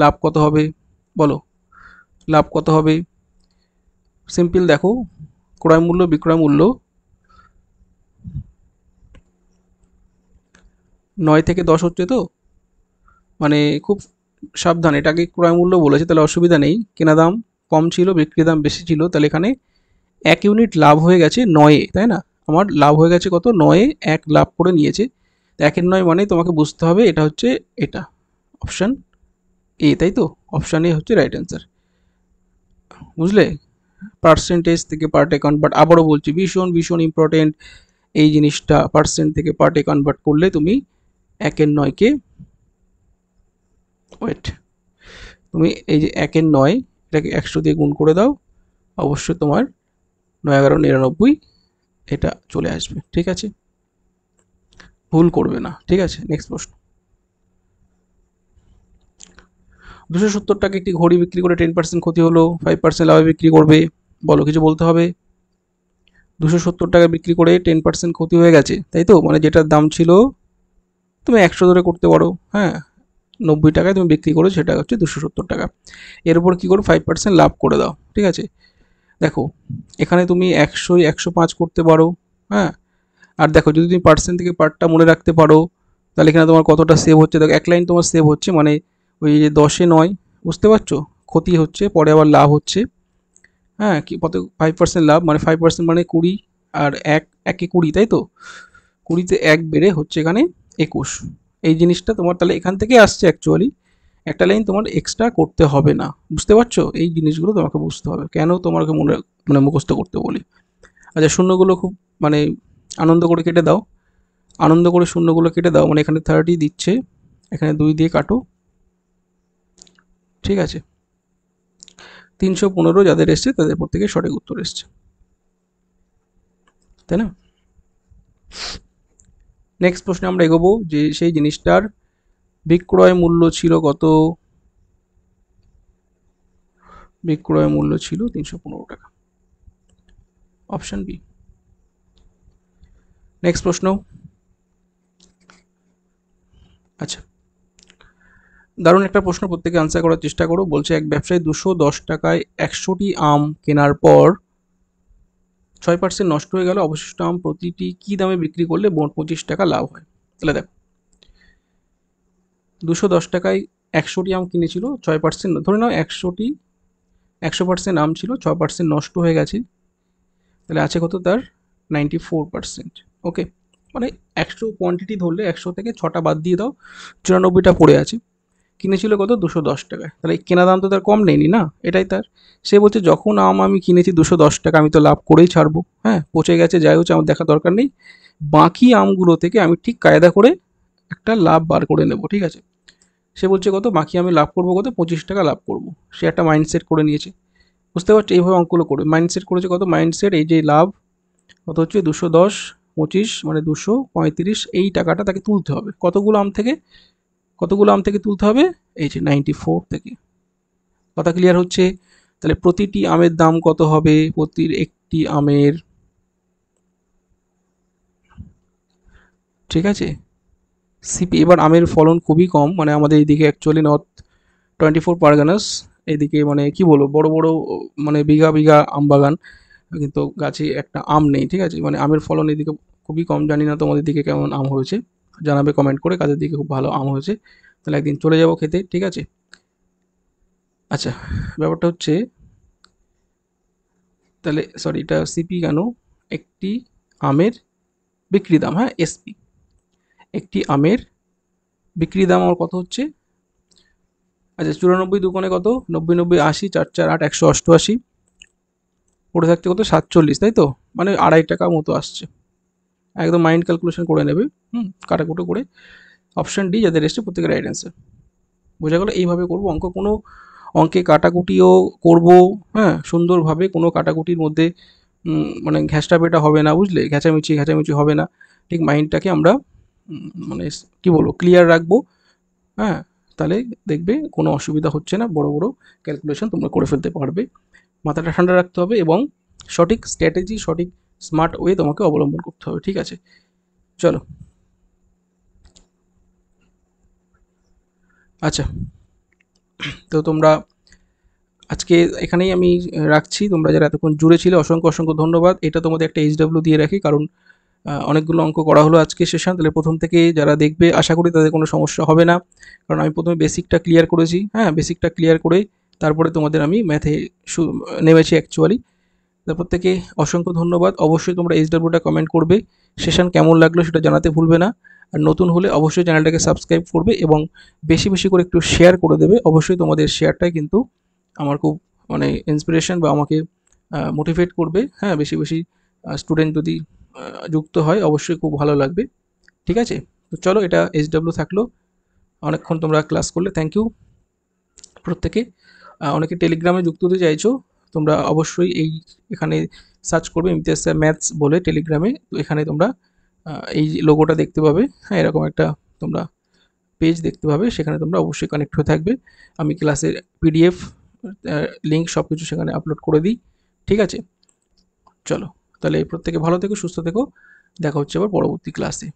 লাভ কত হবে, বলো লাভ কত হবে। সিম্পল দেখো, ক্রয় মূল্য বিক্রয় মূল্য 9 থেকে 10 হচ্ছে তো, মানে খুব সাবধান, এটাকে ক্রয় মূল্য বলেছে তাহলে অসুবিধা নেই, কেনা দাম কম ছিল বিক্রি দাম বেশি ছিল, তাহলে এখানে 1 ইউনিট লাভ হয়ে গেছে 9-এ, তাই না, আমার লাভ হয়ে গেছে কত, 9-এ 1 লাভ করে নিয়েছে, 1-এর 9 মানে তোমাকে বুঝতে হবে এটা হচ্ছে এটা, অপশান এ, তাই তো, অপশান এ হচ্ছে রাইট অ্যান্সার, বুঝলে, পার্সেন্টেজ থেকে পার্টে কনভার্ট, আবারও বলছি ভীষণ ভীষণ ইম্পর্টেন্ট এই জিনিসটা, পার্সেন্ট থেকে পার্টে কনভার্ট করলে তুমি 1-এর 9-কে, ওয়েট, তুমি এই যে 1-এর 9 এটাকে 100 দিয়ে গুণ করে দাও, অবশ্যই তোমার 9-11-99 এটা চলে আসবে, ঠিক আছে, ভুল করবে না, ঠিক আছে। নেক্সট প্রশ্ন, 270 টাকা একটি ঘড়ি বিক্রি করে 10% ক্ষতি হলো, 5% লাভে বিক্রি করবে, বলো কিছু বলতে হবে। 270 টাকা বিক্রি করে 10% ক্ষতি হয়ে গেছে, তাই তো, মানে যেটার দাম ছিল তুমি 100 ধরে করতে পারো, হ্যাঁ 90 টাকায় তুমি বিক্রি করো, সেটা হচ্ছে 270 টাকা, এর উপর কী করো 5% লাভ করে দাও, ঠিক আছে। দেখো এখানে তুমি 100-105 করতে পারো, হ্যাঁ, আর দেখো যদি তুমি পার্সেন্ট থেকে পার্টটা মনে রাখতে পারো, তাহলে এখানে তোমার কতটা সেভ হচ্ছে, দেখো এক লাইন তোমার সেভ হচ্ছে, মানে ওই যে 10-এ 9, বুঝতে পারছো, ক্ষতি হচ্ছে পরে আবার লাভ হচ্ছে, হ্যাঁ কি কত 5% লাভ, মানে 5% মানে 20, আর 1-এ 20, তাই তো, 20-তে 1 বেড়ে হচ্ছে এখানে 21, এই জিনিসটা তোমার তাহলে এখান থেকে আসছে, অ্যাকচুয়ালি একটা লাইন তোমার এক্সট্রা করতে হবে না, বুঝতে পারছো, এই জিনিসগুলো তোমাকে বুঝতে হবে, কেন তোমাকে মানে মুখস্থ করতে বলি। আচ্ছা শূন্যগুলো খুব মানে আনন্দ করে কেটে দাও, আনন্দ করে শূন্যগুলো কেটে দাও, মানে এখানে 30 দিচ্ছে, এখানে 2 দিয়ে কাটো, ঠিক আছে, 315 যাদের এসছে তাদের প্রত্যেকে সঠিক উত্তর এসছে, তাই না। নেক্সট প্রশ্নে আমরা এগোবো, যে সেই জিনিসটার বিক্রয় মূল্য ছিল কত, বিক্রয় মূল্য ছিল 315 টাকা, অপশন বি। নেক্সট প্রশ্ন, আচ্ছা দারুণ একটা প্রশ্ন, প্রত্যেকে আনসার করার চেষ্টা করো। বলছে এক ব্যবসায়ী 210 টাকায় 100টি আম কেনার পর 6% নষ্ট হয়ে গেল, অবশিষ্ট আম প্রতিটি কি দামে বিক্রি করলে মোট 25 টাকা লাভ হয়। তাহলে দেখো 210 টাকায় 100টি আম কিনেছিল, 6% ধরে নাও 100% আম ছিল, 6% নষ্ট হয়ে গেছে, তাহলে আছে কত তার 94%, ওকে, মানে 100 কোয়ান্টিটি ধরলে 100 থেকে 6টা বাদ দিয়ে দাও, 94টা পড়ে আছে, কিনেছিল কত 210 টাকায়, তাহলে এই কেনা দাম তো তার কম নেয়নি না, এটাই তার। সে বলছে যখন আম আমি কিনেছি 210 টাকা, আমি তো লাভ করেই ছাড়বো, হ্যাঁ পচে গেছে যাই হচ্ছে আমার দেখা দরকার নেই, বাকি আমগুলো থেকে আমি ঠিক কায়দা করে একটা লাভ বার করে নেব, ঠিক আছে। সে বলছে কত বাকি আমি লাভ করবো কত, 25 টাকা লাভ করবো, সে একটা মাইন্ডসেট করে নিয়েছে। বুঝতে পারছো, এইভাবে অঙ্কগুলো করে মাইন্ডসেট করেছে, কত মাইন্ডসেট, এই যে লাভ কত হচ্ছে 210, 25 মানে 235, এই টাকাটা তাকে তুলতে হবে কতগুলো আম থেকে, কতগুলো আম থেকে তুলতে হবে, এই যে 94 থেকে। কথা ক্লিয়ার হচ্ছে? তাহলে প্রতিটি আমের দাম কত হবে, প্রতি একটি আমের, ঠিক আছে। সিপি, এবার আমের ফলন খুবই কম, মানে আমাদের এইদিকে অ্যাকচুয়ালি নর্থ 24 পরগনাস, এইদিকে মানে কি বলবো, বড় বড় মানে বিঘা বিঘা আম বাগান, কিন্তু গাছে একটা আম নেই, ঠিক আছে। মানে আমের ফলন এদিকে খুবই কম, জানি না তোমাদের দিকে কেমন আম হয়েছে, জানাবে কমেন্ট করে কাদের দিকে খুব ভালো আম হয়েছে, তাহলে একদিন চলে যাবো খেতে, ঠিক আছে। আচ্ছা, ব্যাপারটা হচ্ছে, তাহলে সরি এটা সিপি কেন, একটি আমের বিক্রি দাম, হ্যাঁ এসপি, একটি আমের বিক্রি দাম আমার কত হচ্ছে, আচ্ছা 94 দোকানে কত, 90 90 80, 4 4 8 188, পড়ে থাকছে কত 47, তাই তো, মানে 2.5 টাকা মতো আসছে, একদম মাইন্ড ক্যালকুলেশন করে নেবে, কাটাকুটো করে। অপশন ডি যাদের এসছে প্রত্যেকের রাইট অ্যান্সার। বোঝা গেল, এইভাবে করবো অঙ্ক, কোনো অঙ্কে কাটাকুটিও করব, হ্যাঁ সুন্দরভাবে, কোনো কাটাকুটির মধ্যে মানে ঘ্যাসটা পেটা হবে না, বুঝলে, ঘ্যাচামিচি ঘ্যাচামিচি হবে না, ঠিক মাইন্ডটাকে আমরা মানে কি বলবো ক্লিয়ার রাখবো, হ্যাঁ, তাহলে দেখবে কোনো অসুবিধা হচ্ছে না, বড় বড় ক্যালকুলেশন তোমরা করে ফেলতে পারবে। মাথাটা ঠান্ডা রাখতে হবে এবং সঠিক স্ট্র্যাটেজি, সঠিক স্মার্ট ওয়ে তোমাকে অবলম্বন করতে হবে, ঠিক আছে। চলো, আচ্ছা, তো তোমরা আজকে এখানেই আমি রাখছি, তোমরা যারা এতক্ষণ জুড়ে ছিলে অসংখ্য অসংখ্য ধন্যবাদ। এটা তোমাদের একটা এইচডাব্লিউ দিয়ে রাখি, কারণ অনেকগুলো অঙ্ক করা হলো আজকে সেশন, তাহলে প্রথম থেকে যারা দেখবে আশা করি তাদের কোনো সমস্যা হবে না, কারণ আমি প্রথমে বেসিকটা ক্লিয়ার করেছি, হ্যাঁ বেসিকটা ক্লিয়ার করে তারপরে তোমাদের আমি ম্যাথে নেমেছি অ্যাকচুয়ালি। তারপর থেকে অসংখ্য ধন্যবাদ, অবশ্যই তোমরা এইচডাব্লিউটা কমেন্ট করবে, সেশন কেমন লাগলো সেটা জানাতে ভুলবে না, আর নতুন হলে অবশ্যই চ্যানেলটাকে সাবস্ক্রাইব করবে এবং বেশি বেশি করে একটু শেয়ার করে দেবে, অবশ্যই তোমাদের শেয়ারটাই কিন্তু আমার খুব মানে ইন্সপিরেশন বা আমাকে মোটিভেট করবে, হ্যাঁ বেশি বেশি স্টুডেন্ট যদি যুক্ত হয় অবশ্যই খুব ভালো লাগবে, ঠিক আছে। তো চলো, এটা এইচডাব্লিউ থাকলো, অনেকক্ষণ তোমরা ক্লাস করলে, থ্যাংক ইউ প্রত্যেকে। অনেকে টেলিগ্রামে যুক্ত হতে চাইছো, তোমরা অবশ্যই এই এখানে সার্চ করবে ইমতিয়াজ স্যার ম্যাথস বলে টেলিগ্রামে, তো এখানে তোমরা এই লোগোটা দেখতে পাবে, হ্যাঁ এরকম একটা তোমরা পেজ দেখতে পাবে, সেখানে তোমরা অবশ্যই কানেক্ট হয়ে থাকবে। আমি ক্লাসের পিডিএফ লিঙ্ক সব কিছু সেখানে আপলোড করে দিই, ঠিক আছে। চলো, তাহলে প্রত্যেকে ভালো থেকো, সুস্থ থেকো, দেখা হচ্ছে আবার পরবর্তী ক্লাসে।